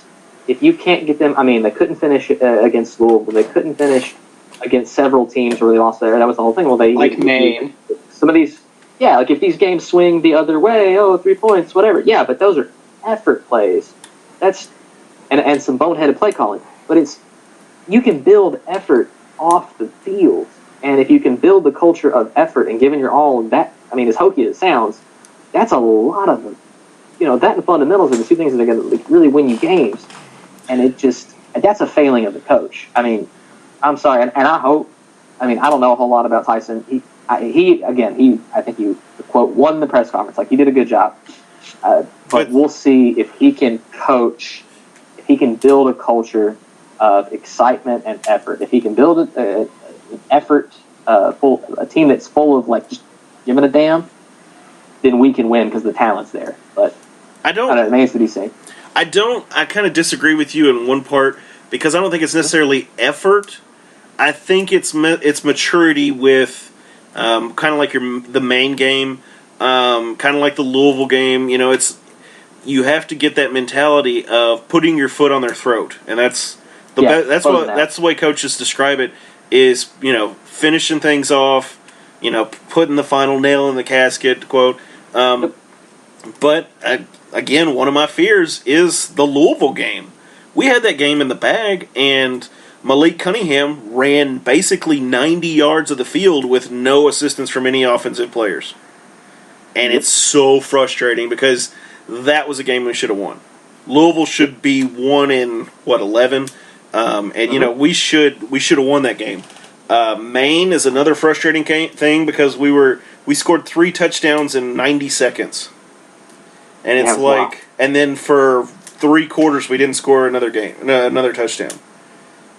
if you can't get them, I mean, they couldn't finish against Louisville. They couldn't finish against several teams where they lost there. That was the whole thing. Well, Maine. Some of these, like if these games swing the other way, 3 points, whatever. Yeah, but those are effort plays. That's and some boneheaded play calling. But you can build effort off the field. And if you can build the culture of effort and giving your all, that, I mean, as hokey as it sounds, that's a lot of them. That and fundamentals are the 2 things that are going to really win you games. And that's a failing of the coach. I mean, I'm sorry, and I hope, I don't know a whole lot about Tyson. I think he, to quote, won the press conference. Like, he did a good job. But we'll see if he can coach, if he can build a culture of excitement and effort. If he can build an effort, a team that's full of like just giving a damn, then we can win because the talent's there. But I don't know, it remains to be seen. I kind of disagree with you in one part because I don't think it's necessarily effort. I think it's maturity with kind of like the main game, kind of like the Louisville game. You know, you have to get that mentality of putting your foot on their throat, and that's the way coaches describe it. Is, you know, finishing things off, you know, putting the final nail in the casket, quote. But again, one of my fears is the Louisville game. We had that game in the bag, and Malik Cunningham ran basically 90 yards of the field with no assistance from any offensive players. And it's so frustrating because that was a game we should have won. Louisville should be 1 in, 11? And, you know, we should have won that game. Maine is another frustrating thing because we scored 3 touchdowns in 90 seconds. And it's and then for 3 quarters we didn't score another touchdown.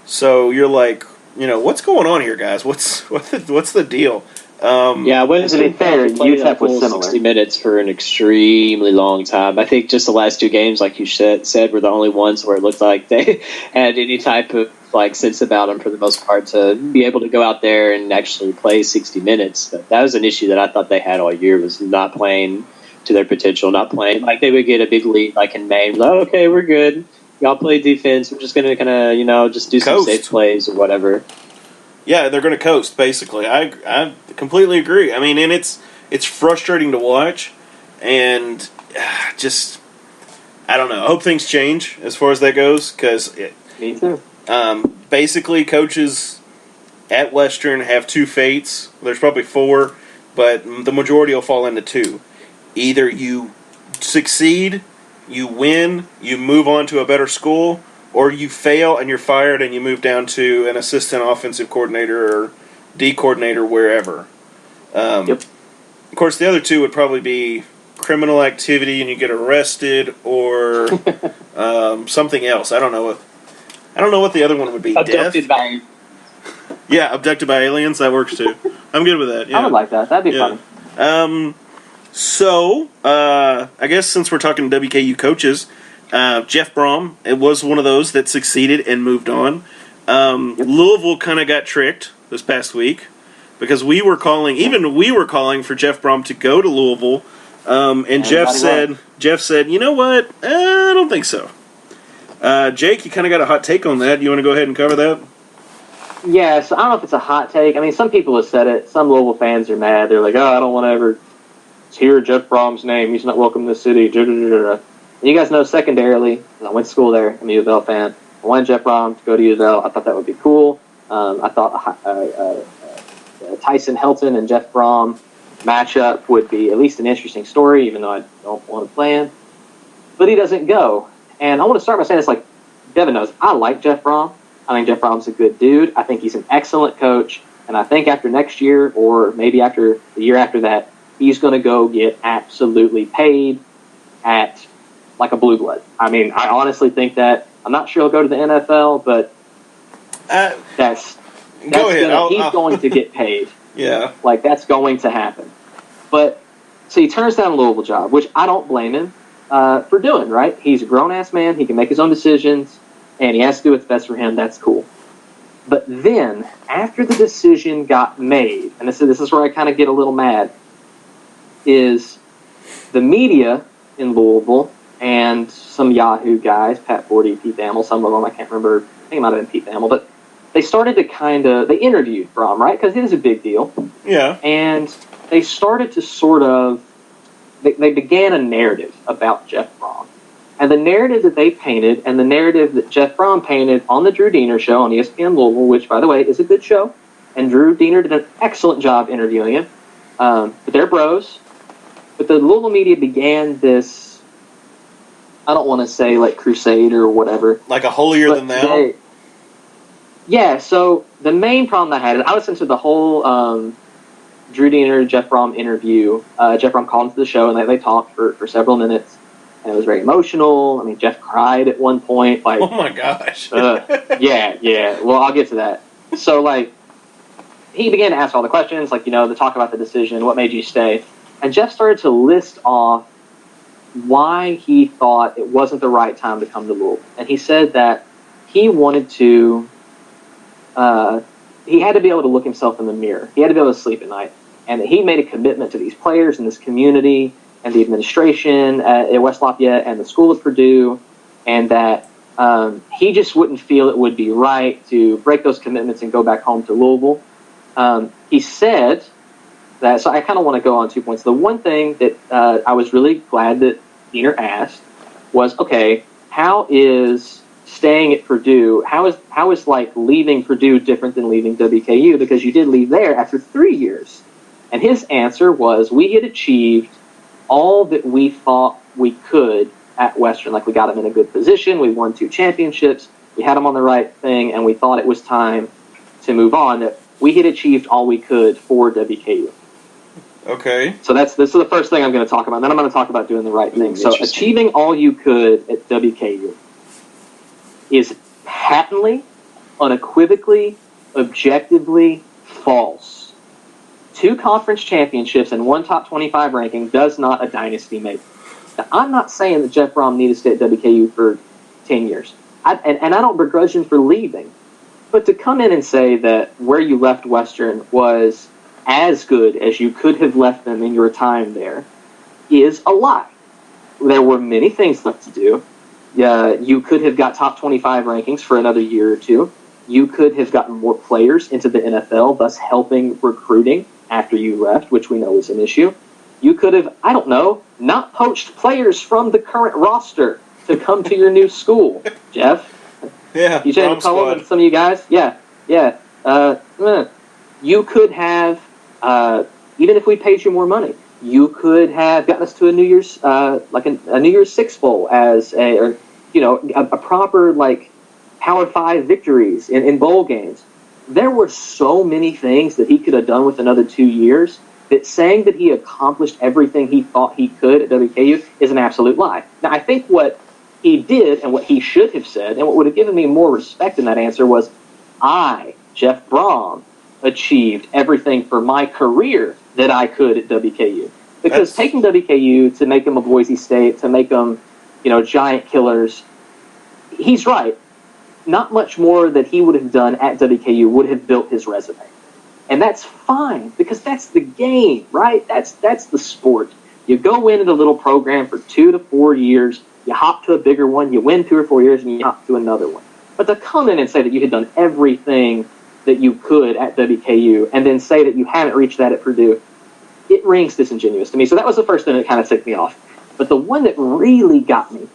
So you're like, you know, what's going on here, guys? What's the deal? To be fair, UTEP was similar. 60 minutes for an extremely long time. I think just the last 2 games, like you said, were the only ones where it looked like they had any type of like sense about them for the most part to be able to go out there and actually play 60 minutes. But that was an issue that I thought they had all year, was not playing to their potential, not playing like they would get a big lead like in Maine. Like, okay, we're good. Y'all play defense. We're just going to kind of, you know, just do some safe plays or whatever. Yeah, they're going to coast, basically. I completely agree. I mean, and it's frustrating to watch, and just, I don't know. I hope things change as far as that goes, because me too. Basically, coaches at Western have 2 fates. There's probably 4, but the majority will fall into 2. Either you succeed, you win, you move on to a better school, or you fail and you're fired and you move down to an assistant offensive coordinator or D coordinator wherever. Of course, the other 2 would probably be criminal activity and you get arrested, or something else. I don't know what the other one would be. Abducted by abducted by aliens. That works too. I'm good with that. Yeah. I would like that. That'd be fun. So, I guess since we're talking WKU coaches, Jeff Brohm, it was one of those that succeeded and moved on. Louisville kind of got tricked this past week because we were calling for Jeff Brohm to go to Louisville, and Jeff said, you know what? I don't think so. Jake, you kind of got a hot take on that. You want to go ahead and cover that? Yes, I don't know if it's a hot take. I mean, some people have said it. Some Louisville fans are mad. They're like, I don't want to ever hear Jeff Brom's name. He's not welcome in the city. And you guys know, secondarily, I went to school there. I'm a U of L fan. I wanted Jeff Brohm to go to U of L. I thought that would be cool. I thought Tyson Helton and Jeff Brohm matchup would be at least an interesting story, even though I don't want to play him. But he doesn't go. And I want to start by saying this, like Devin knows, I like Jeff Brohm. I think Jeff Brom's a good dude. I think he's an excellent coach. And I think after next year, or maybe after the year after that, he's going to go get absolutely paid at like a blue blood. I mean, I honestly think that. I'm not sure he'll go to the NFL, but he's going to get paid. Yeah. Like, that's going to happen. But, so he turns down a Louisville job, which I don't blame him for doing, right? He's a grown-ass man. He can make his own decisions, and he has to do what's best for him. That's cool. But then, after the decision this is where I kind of get a little mad, is the media in Louisville and some Yahoo guys, Pat Forty, Pete Thamel, some of them, I can't remember, I think it might have been Pete Thamel, but they started to they interviewed Brohm, right? Because it is a big deal. Yeah. And they started to they began a narrative about Jeff Brohm. And the narrative that they painted and the narrative that Jeff Brohm painted on the Drew Diener show on ESPN Louisville, which, by the way, is a good show, and Drew Diener did an excellent job interviewing him, but they're bros. But the Louisville media began this, I don't want to say like crusade or whatever. Like a holier than thou? Yeah, so the main problem I had is I listened to the whole Drew Diener, Jeff Brohm interview. Jeff Brohm called into the show, and they talked for several minutes, and it was very emotional. I mean, Jeff cried at one point. Like, oh my gosh. yeah. Well, I'll get to that. So, like, he began to ask all the questions, like, to talk about the decision, what made you stay, and Jeff started to list off why he thought it wasn't the right time to come to Louisville, and he said that he wanted to. He had to be able to look himself in the mirror. He had to be able to sleep at night. And that he made a commitment to these players and this community and the administration at West Lafayette and the School of Purdue, and that he just wouldn't feel it would be right to break those commitments and go back home to Louisville. He said that, so I kind of want to go on 2 points. The one thing that I was really glad that Diener asked was, okay, how is staying at Purdue, how is like leaving Purdue different than leaving WKU? Because you did leave there after 3 years. And his answer was, we had achieved all that we thought we could at Western. Like, we got them in a good position, we won 2 championships, we had them on the right thing, and we thought it was time to move on. That we had achieved all we could for WKU. Okay. So this is the first thing I'm going to talk about. Then I'm going to talk about doing the right thing. So achieving all you could at WKU is patently, unequivocally, objectively false. 2 conference championships and 1 top 25 ranking does not a dynasty make. Now, I'm not saying that Jeff Brohm needed to stay at WKU for 10 years. And I don't begrudge him for leaving. But to come in and say that where you left Western was as good as you could have left them in your time there is a lie. There were many things left to do. You could have got top 25 rankings for another year or 2. You could have gotten more players into the NFL, thus helping recruiting after you left, which we know is an issue. You could have, I don't know, not poached players from the current roster to come to your new school. Jeff? Yeah, You said Cullen and some of you guys? Yeah. You could have, even if we paid you more money, you could have gotten us to a New Year's, like a New Year's Six bowl as a proper, like, Power 5 victories in bowl games. There were so many things that he could have done with another 2 years that saying that he accomplished everything he thought he could at WKU is an absolute lie. Now, I think what he did and what he should have said, and what would have given me more respect in that answer, was I, Jeff Brohm, achieved everything for my career that I could at WKU. Because taking WKU to make them a Boise State, to make them, giant killers, he's right. Not much more that he would have done at WKU would have built his resume. And that's fine, because that's the game, right? That's the sport. You go into the little program for 2 to 4 years, you hop to a bigger one, you win 2 or 4 years, and you hop to another one. But to come in and say that you had done everything that you could at WKU, and then say that you haven't reached that at Purdue, it rings disingenuous to me. So that was the first thing that kind of ticked me off. But the one that really got me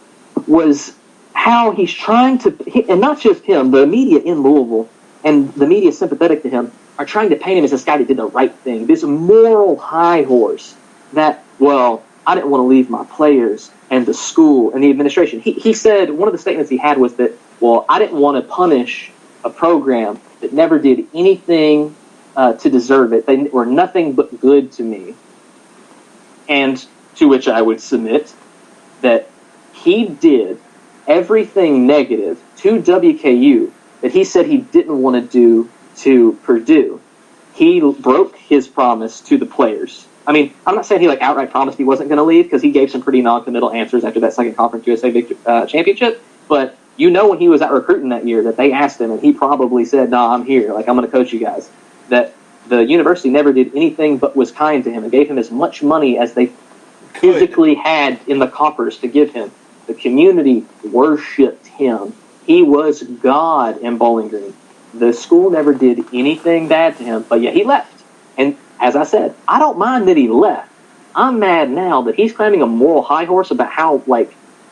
was how he's trying to, and not just him, the media in Louisville and the media sympathetic to him are trying to paint him as this guy that did the right thing, this moral high horse that, well, I didn't want to leave my players and the school and the administration. He said, one of the statements he had was that, well, I didn't want to punish a program that never did anything to deserve it. They were nothing but good to me. And to which I would submit that he did everything negative to WKU that he said he didn't want to do to Purdue. He broke his promise to the players. I mean, I'm not saying he outright promised he wasn't going to leave, because he gave some pretty non-committal answers after that second Conference USA championship, but when he was out recruiting that year that they asked him, and he probably said, "Nah, I'm here. I'm going to coach you guys." That the university never did anything but was kind to him and gave him as much money as they physically had in the coffers to give him. The community worshipped him. He was God in Bowling Green. The school never did anything bad to him, but yet he left. And as I said, I don't mind that he left. I'm mad now that he's climbing a moral high horse about how,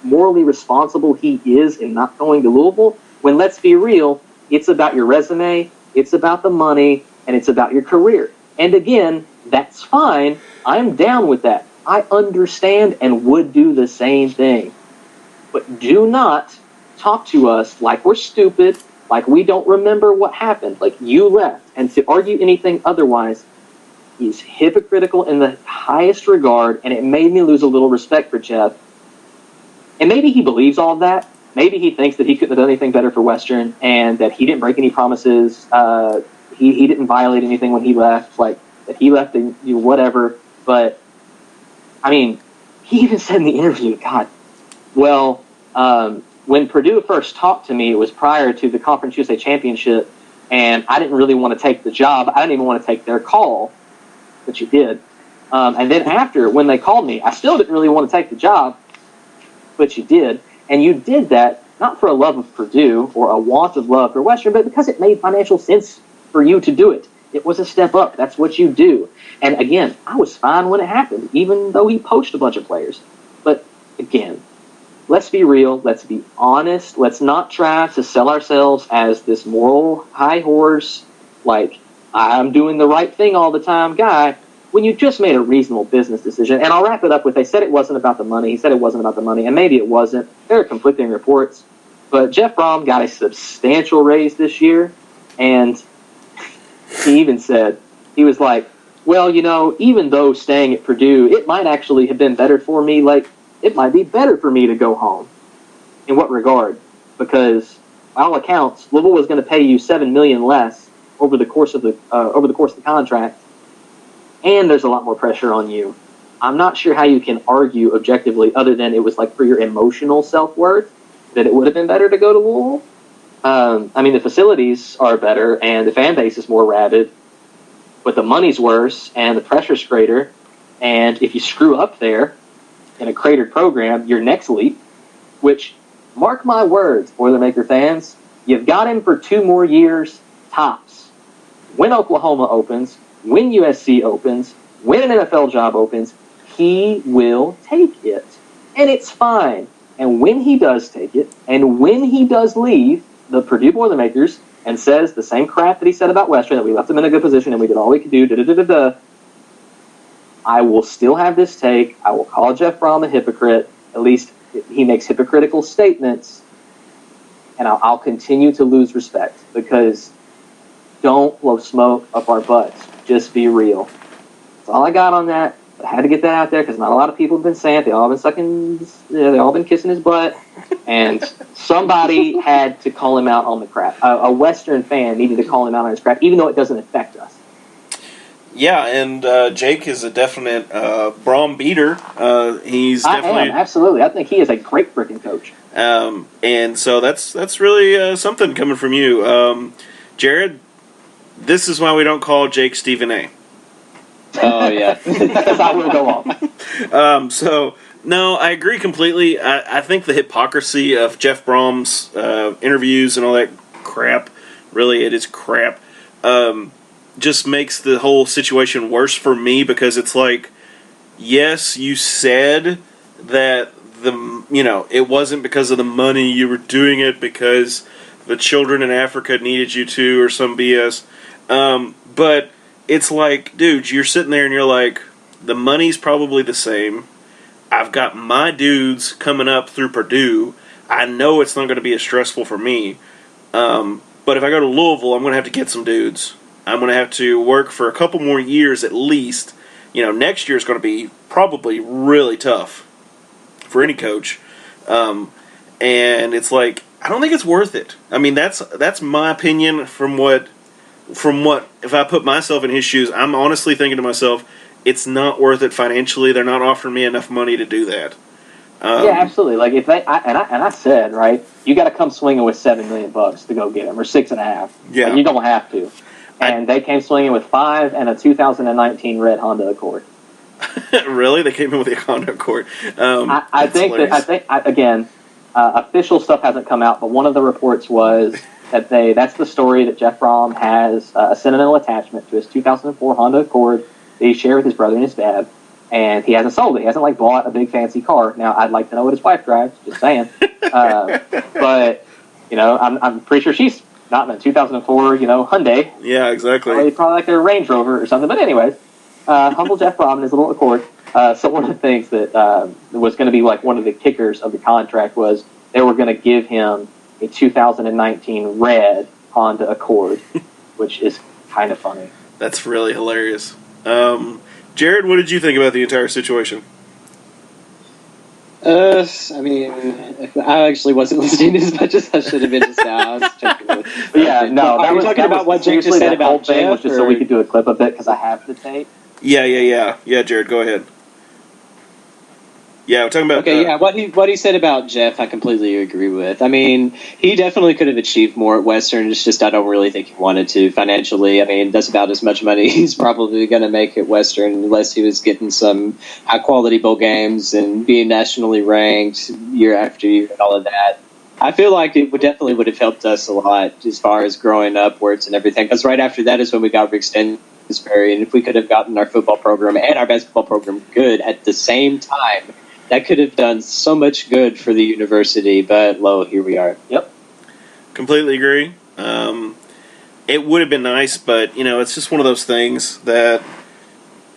morally responsible he is in not going to Louisville, when, let's be real, it's about your resume, it's about the money, and it's about your career. And again, that's fine. I'm down with that. I understand and would do the same thing. But do not talk to us like we're stupid, like we don't remember what happened, like you left. And to argue anything otherwise He's hypocritical in the highest regard, and it made me lose a little respect for Jeff. And maybe he believes all of that. Maybe he thinks that he couldn't have done anything better for Western, and that he didn't break any promises. He didn't violate anything when he left, like that he left and whatever. But I mean, he even said in the interview, God, well, when Purdue first talked to me, it was prior to the Conference USA Championship, and I didn't really want to take the job. I didn't even want to take their call, but you did. And then after, when they called me, I still didn't really want to take the job, but you did. And you did that not for a love of Purdue or a want of love for Western, but because it made financial sense for you to do it. It was a step up. That's what you do. And again, I was fine when it happened, even though he poached a bunch of players. But again, let's be real. Let's be honest. Let's not try to sell ourselves as this moral high horse, like, I'm doing the right thing all the time guy, when you just made a reasonable business decision. And I'll wrap it up with, they said it wasn't about the money. He said it wasn't about the money, and maybe it wasn't. There are conflicting reports. But Jeff Brohm got a substantial raise this year, and he even said, he was like, well, even though staying at Purdue, it might actually have been better for me. Like, it might be better for me to go home. In what regard? Because, by all accounts, Louisville was going to pay you $7 million less over the course of the contract, and there's a lot more pressure on you. I'm not sure how you can argue objectively, other than it was like for your emotional self-worth, that it would have been better to go to Louisville. I mean, the facilities are better, and the fan base is more rabid, but the money's worse, and the pressure's greater, and if you screw up there in a cratered program, your next leap, which, mark my words, Boilermaker fans, you've got him for 2 more years, tops. When Oklahoma opens, when USC opens, when an NFL job opens, he will take it. And it's fine. And when he does take it, and when he does leave the Purdue Boilermakers and says the same crap that he said about Western, that we left him in a good position and we did all we could do, I will still have this take. I will call Jeff Brohm a hypocrite. At least he makes hypocritical statements. And I'll continue to lose respect, because don't blow smoke up our butts. Just be real. That's all I got on that. I had to get that out there because not a lot of people have been saying it. They all been they all been kissing his butt. And somebody had to call him out on the crap. A Western fan needed to call him out on his crap, even though it doesn't affect us. Yeah, and Jake is a definite Brohm beater. He's definitely... Absolutely. I think he is a great freaking coach. And so that's really something coming from you. Jared, this is why we don't call Jake Stephen A. Oh, yeah. Because I will go off. So, no, I agree completely. I think the hypocrisy of Jeff Brom's interviews and all that crap, really it is crap, just makes the whole situation worse for me, because it's like, yes, you said that it wasn't because of the money, you were doing it because the children in Africa needed you to, or some BS. But it's like, dude, you're sitting there and you're like, the money's probably the same. I've got my dudes coming up through Purdue. I know it's not going to be as stressful for me. But if I go to Louisville, I'm going to have to get some dudes. I'm going to have to work for a couple more years at least. Next year is going to be probably really tough for any coach. And it's like, I don't think it's worth it. I mean, that's my opinion from what, if I put myself in his shoes, I'm honestly thinking to myself, it's not worth it financially. They're not offering me enough money to do that. Yeah, absolutely. Like, if I said, right, you got to come swinging with $7 million to go get him, or 6.5. Yeah. Like, you don't have to. And they came swinging with 5 and a 2019 red Honda Accord. Really? They came in with a Honda Accord. I think again, official stuff hasn't come out, but one of the reports was that that's the story that Jeff Brohm has a sentimental attachment to his 2004 Honda Accord that he shared with his brother and his dad, and he hasn't sold it. He hasn't bought a big fancy car. Now, I'd like to know what his wife drives. Just saying. But I'm pretty sure she's not in a 2004 Hyundai. Yeah, exactly. Probably like a Range Rover or something. But anyways, humble Jeff Brohm and his little Accord. So one of the things that was going to be like one of the kickers of the contract was they were going to give him a 2019 red Honda Accord, which is kind of funny. That's really hilarious. Jared, what did you think about the entire situation? I mean, I actually wasn't listening as much as I should have been just now. I was checking with. Yeah, no, Are you talking about what Jake just said about thing was Jeff? just so we could do a clip of it because I have the tape. Yeah, Jared, go ahead. Yeah, we're talking about... Okay, what he said about Jeff, I completely agree with. I mean, he definitely could have achieved more at Western. It's just I don't really think he wanted to financially. I mean, that's about as much money he's probably going to make at Western unless he was getting some high-quality bowl games and being nationally ranked year after year and all of that. I feel like it definitely would have helped us a lot as far as growing upwards and everything, because right after that is when we got Rick Stansbury, and if we could have gotten our football program and our basketball program good at the same time, that could have done so much good for the university, but here we are. Yep. Completely agree. It would have been nice, but, it's just one of those things that,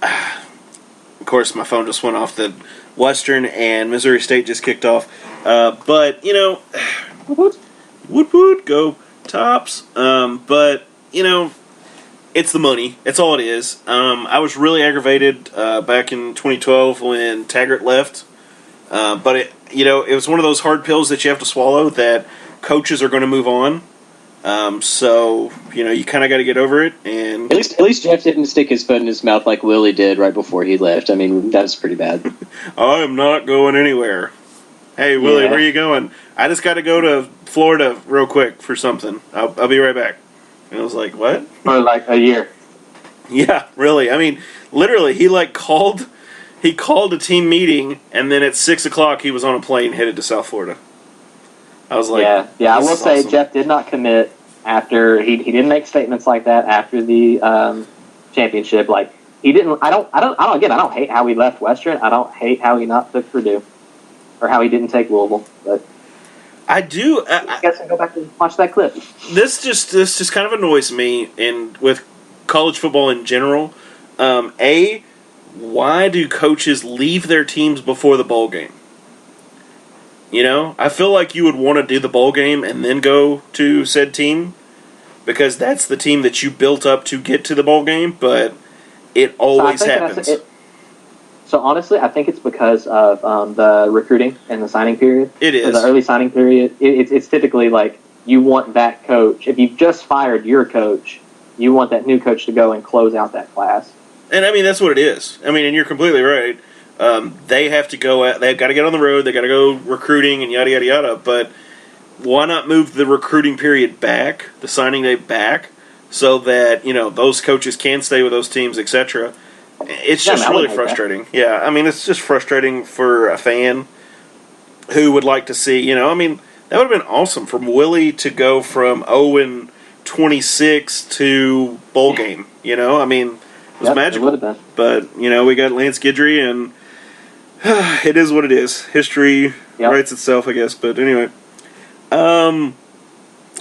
of course, my phone just went off that Western and Missouri State just kicked off. But, woot, go Tops. But, it's the money. It's all it is. I was really aggravated back in 2012 when Taggart left. But it was one of those hard pills that you have to swallow that coaches are going to move on. So, you kind of got to get over it. And at least Jeff didn't stick his foot in his mouth like Willie did right before he left. I mean, that was pretty bad. I am not going anywhere. Hey, Willie, where are you going? I just got to go to Florida real quick for something. I'll be right back. And I was like, what? For like a year. Yeah, really. I mean, literally, he called a team meeting, and then at 6 o'clock he was on a plane headed to South Florida. I was like, yeah. I will say Jeff did not commit after he didn't make statements like that after the championship. Like he didn't. I don't hate how he left Western. I don't hate how he not took Purdue or how he didn't take Louisville. But I do. I guess I go back and watch that clip. This just kind of annoys me, and with college football in general. Why do coaches leave their teams before the bowl game? I feel like you would want to do the bowl game and then go to said team because that's the team that you built up to get to the bowl game, but it always happens. So honestly, I think it's because of the recruiting and the signing period. It is. For the early signing period. It's typically like you want that coach. If you've just fired your coach, you want that new coach to go and close out that class. And, I mean, that's what it is. I mean, and you're completely right. They have to go they've got to get on the road, they've got to go recruiting and yada, yada, yada. But why not move the recruiting period back, the signing day back, so that, those coaches can stay with those teams, etc. It's just really frustrating. Yeah, I mean, it's just frustrating for a fan who would like to see, that would have been awesome for Willie to go from 0-26 to bowl game, I mean... It was magical, but, we got Lance Guidry, and it is what it is. History writes itself, I guess, but anyway.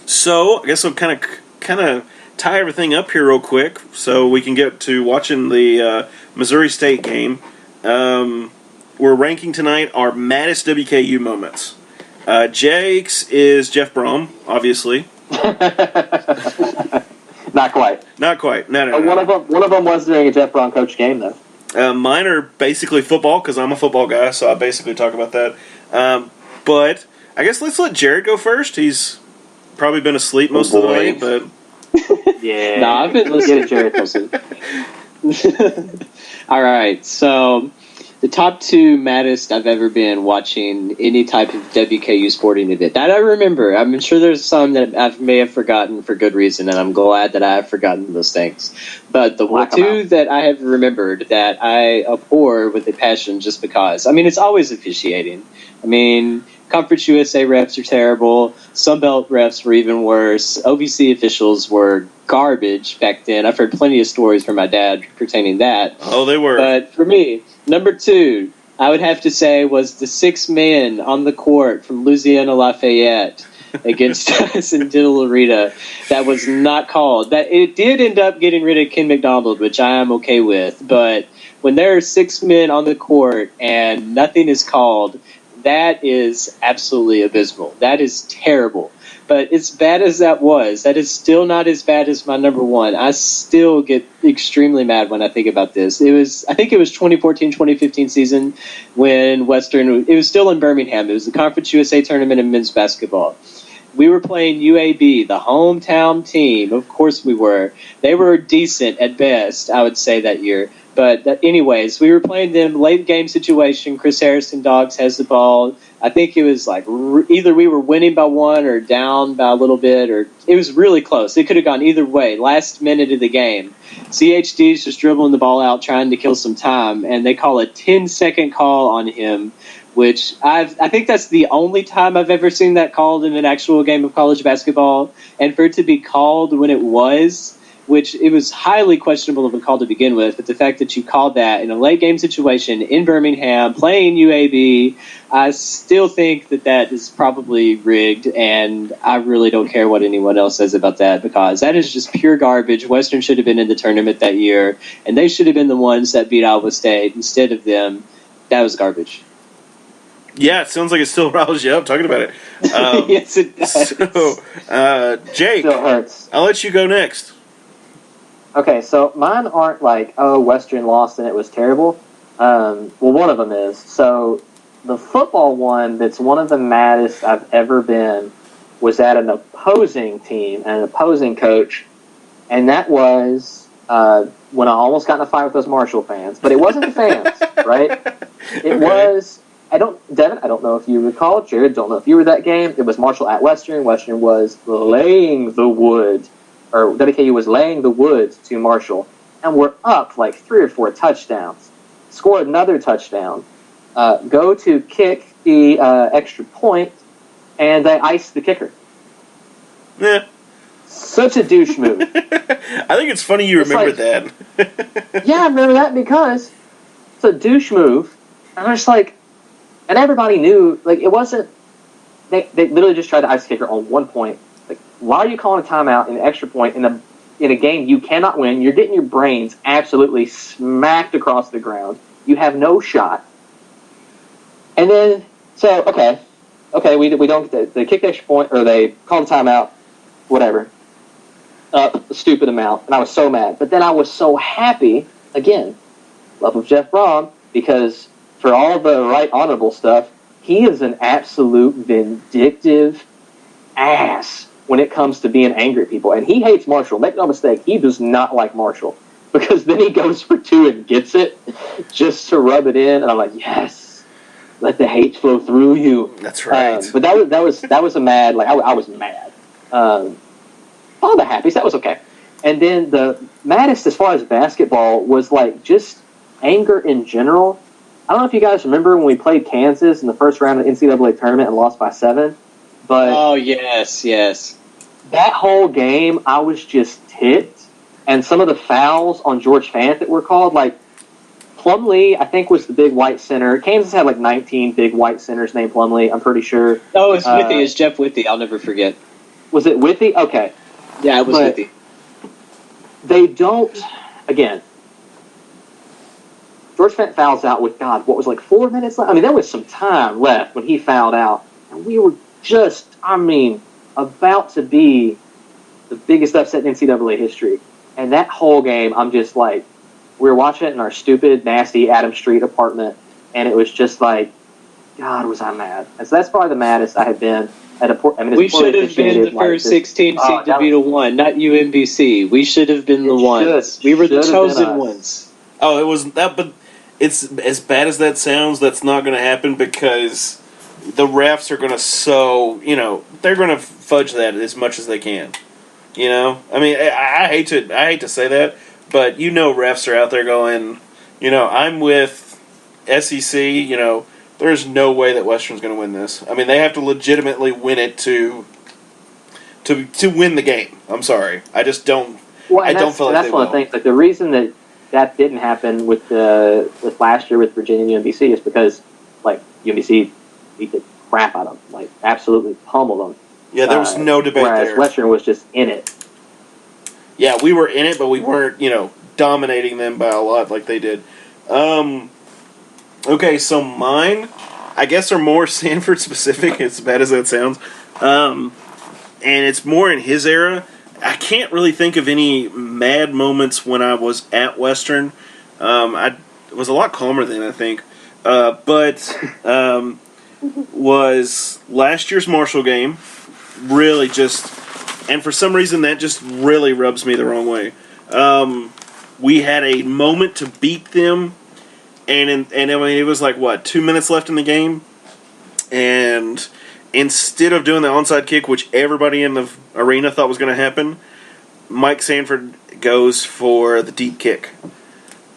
So, I guess I'll kind of tie everything up here real quick so we can get to watching the Missouri State game. We're ranking tonight our maddest WKU moments. Jake's is Jeff Brohm, obviously. Not quite. No. One of them was during a Jeff Brohm coach game, though. Mine are basically football because I'm a football guy, so I basically talk about that. But I guess let's let Jared go first. He's probably been asleep most of the way, but yeah. No, I've been listening to Jared. All right, so the top two maddest I've ever been watching any type of WKU sporting event. That I remember. I'm sure there's some that I may have forgotten for good reason, and I'm glad that I have forgotten those things. But the two that I have remembered that I abhor with a passion just because. I mean, it's always officiating. I mean, Conference USA refs are terrible. Sunbelt refs were even worse. OVC officials were garbage back then. I've heard plenty of stories from my dad pertaining that. Oh, they were. But for me, number two, I would have to say, was the 6 men on the court from Louisiana Lafayette against us in Diddle Arena. That was not called. That it did end up getting rid of Ken McDonald, which I am okay with. But when there are 6 men on the court and nothing is called, that is absolutely abysmal. That is terrible. But as bad as that was, that is still not as bad as my number one. I still get extremely mad when I think about this. I think it was 2014-2015 season when Western, it was still in Birmingham. It was the Conference USA tournament in men's basketball. We were playing UAB, the hometown team. Of course we were. They were decent at best, I would say, that year. But anyways, we were playing them late game situation. Chris Harrison Dogs has the ball. I think it was like either we were winning by one or down by a little bit, or it was really close. It could have gone either way. Last minute of the game, CHD's just dribbling the ball out, trying to kill some time, and they call a 10-second call on him, which I think that's the only time I've ever seen that called in an actual game of college basketball. And for it to be called when it was, which it was highly questionable of a call to begin with, but the fact that you called that in a late game situation in Birmingham, playing UAB, I still think that is probably rigged, and I really don't care what anyone else says about that, because that is just pure garbage. Western should have been in the tournament that year, and they should have been the ones that beat Iowa State instead of them. That was garbage. Yeah, it sounds like it still riles you up talking about it. Yes, it does. So, Jake, Still hurts. I'll let you go next. Okay, so mine aren't like, oh, Western lost and it was terrible. Well, one of them is. So the football one that's one of the maddest I've ever been was at an opposing team and an opposing coach, and that was when I almost got in a fight with those Marshall fans. But it wasn't the fans, right? It was... Devin, I don't know if you recall. Jared, don't know if you were that game. It was Marshall at Western. Western was laying the wood, or WKU was laying the wood to Marshall, and we're up like 3 or 4 touchdowns. Score another touchdown. Go to kick the extra point, and they ice the kicker. Yeah. Such a douche move. I think it's funny you remember that. Yeah, I remember that because it's a douche move. And I was just like, and everybody knew, like, it wasn't, they literally just tried to ice kicker on one point. Like, why are you calling a timeout in an extra point in a game you cannot win? You're getting your brains absolutely smacked across the ground. You have no shot. And then, so, okay, we don't get they kick the extra point, or they call the timeout, whatever, up a stupid amount, and I was so mad. But then I was so happy, again, love of Jeff Brohm, because for all the right honorable stuff, he is an absolute vindictive ass when it comes to being angry at people. And he hates Marshall. Make no mistake, he does not like Marshall. Because then he goes for 2 and gets it just to rub it in. And I'm like, yes, let the hate flow through you. That's right. But that was a mad, like, I was mad. All the happies, that was okay. And then the maddest as far as basketball was like just anger in general. I don't know if you guys remember when we played Kansas in the first round of the NCAA tournament and lost by 7. But oh, yes. That whole game, I was just ticked. And some of the fouls on George Fant that were called, like Plumlee, I think, was the big white center. Kansas had like 19 big white centers named Plumlee, I'm pretty sure. Oh, it's Withy. It's Jeff Withy. I'll never forget. Was it Withy? Okay. Yeah, it was Withy. They don't, again, George Fant fouls out with, God, what was like 4 minutes left? I mean, there was some time left when he fouled out. And we were just, about to be the biggest upset in NCAA history. And that whole game, I'm just like, we were watching it in our stupid, nasty Adam Street apartment. And it was just like, God, was I mad. And so that's probably the maddest I have been at a we should have been the first 16 seed to be the one, not UMBC. We should have been the ones. We were the chosen ones. Oh, it was that, but it's as bad as that sounds. That's not going to happen because the refs are going to they're going to fudge that as much as they can. You know, I mean, I hate to say that, but refs are out there going, I'm with SEC. There's no way that Western's going to win this. I mean, they have to legitimately win it to win the game. I'm sorry, I just don't. Well, I don't feel like that's one of the things. Like the reason that didn't happen with last year with Virginia and UMBC is because like UMBC beat the crap out of them, like absolutely pummeled them. Yeah, there was no debate whereas there. Western was just in it. Yeah, we were in it, but we weren't, dominating them by a lot like they did. Okay, so mine, I guess, are more Sanford specific, as bad as that sounds. and it's more in his era. I can't really think of any mad moments when I was at Western. I was a lot calmer then, I think. But was last year's Marshall game. Really just... And for some reason, that just really rubs me the wrong way. We had a moment to beat them, and I mean, it was like, 2 minutes left in the game? And instead of doing the onside kick, which everybody in the arena thought was going to happen, Mike Sanford goes for the deep kick.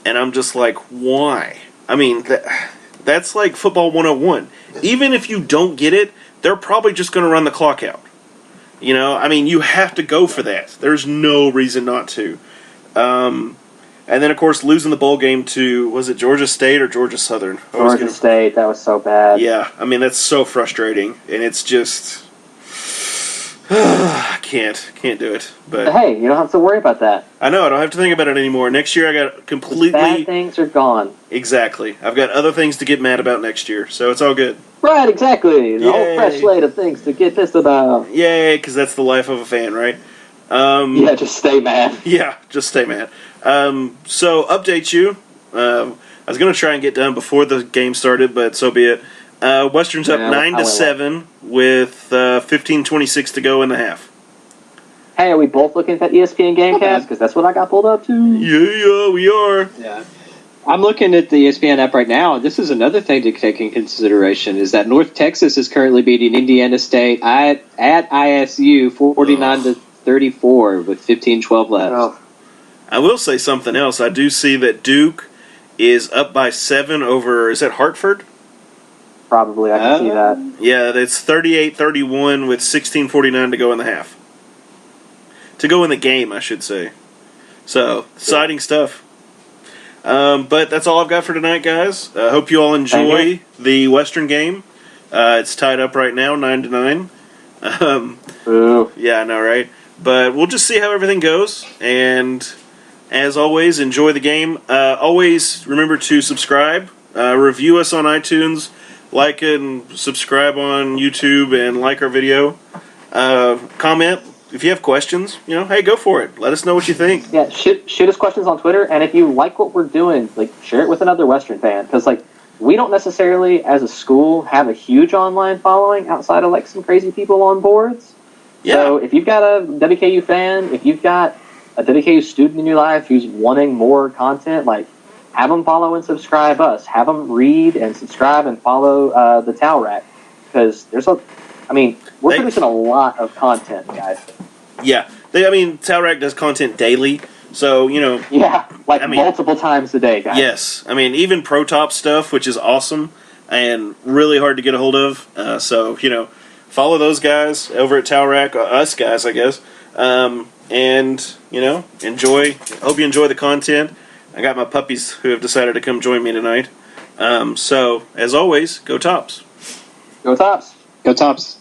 And I'm just like, why? I mean, that's like football 101. Even if you don't get it, they're probably just going to run the clock out. You know, I mean, you have to go for that. There's no reason not to. And then, of course, losing the bowl game to, was it Georgia State or Georgia Southern? Georgia State, that was so bad. Yeah, I mean, that's so frustrating. And it's just, I can't do it. But hey, you don't have to worry about that. I know, I don't have to think about it anymore. Next year, I got completely... Bad things are gone. Exactly. I've got other things to get mad about next year, so it's all good. Right, exactly. The whole fresh slate of things to get pissed about. Yay, because that's the life of a fan, right? Yeah, just stay mad. Yeah, just stay mad. So, update you. I was going to try and get done before the game started, but so be it. Western's up 9-7 with 15:26 to go in the half. Hey, are we both looking at that ESPN Gamecast? Because that's what I got pulled up to. Yeah, we are. Yeah. I'm looking at the ESPN app right now. This is another thing to take in consideration, is that North Texas is currently beating Indiana State at ISU 49-34 with 15-12 left. Oh. I will say something else. I do see that Duke is up by 7 over, is that Hartford? Probably, I can see that. Yeah, it's 38-31 with 16:49 to go in the half. To go in the game, I should say. So, exciting stuff. But that's all I've got for tonight, guys. I hope you all enjoy the Western game. It's tied up right now, 9-9. Yeah, I know, right? But we'll just see how everything goes. And as always, enjoy the game. Always remember to subscribe, review us on iTunes, like and subscribe on YouTube, and like our video. Comment. If you have questions, hey, go for it. Let us know what you think. Yeah, shoot us questions on Twitter, and if you like what we're doing, share it with another Western fan, because we don't necessarily, as a school, have a huge online following outside of some crazy people on boards. Yeah. So if you've got a WKU fan, if you've got a WKU student in your life who's wanting more content, have them follow and subscribe us. Have them read and subscribe and follow the Towel Rack, because we're producing a lot of content, guys. Yeah. Towel Rack does content daily, so, Yeah, multiple times a day, guys. Yes. Even Pro Top stuff, which is awesome and really hard to get a hold of. So, follow those guys over at Towel Rack, us guys, I guess. And, enjoy. Hope you enjoy the content. I got my puppies who have decided to come join me tonight. So, as always, go Tops. Go Tops. Go Tops.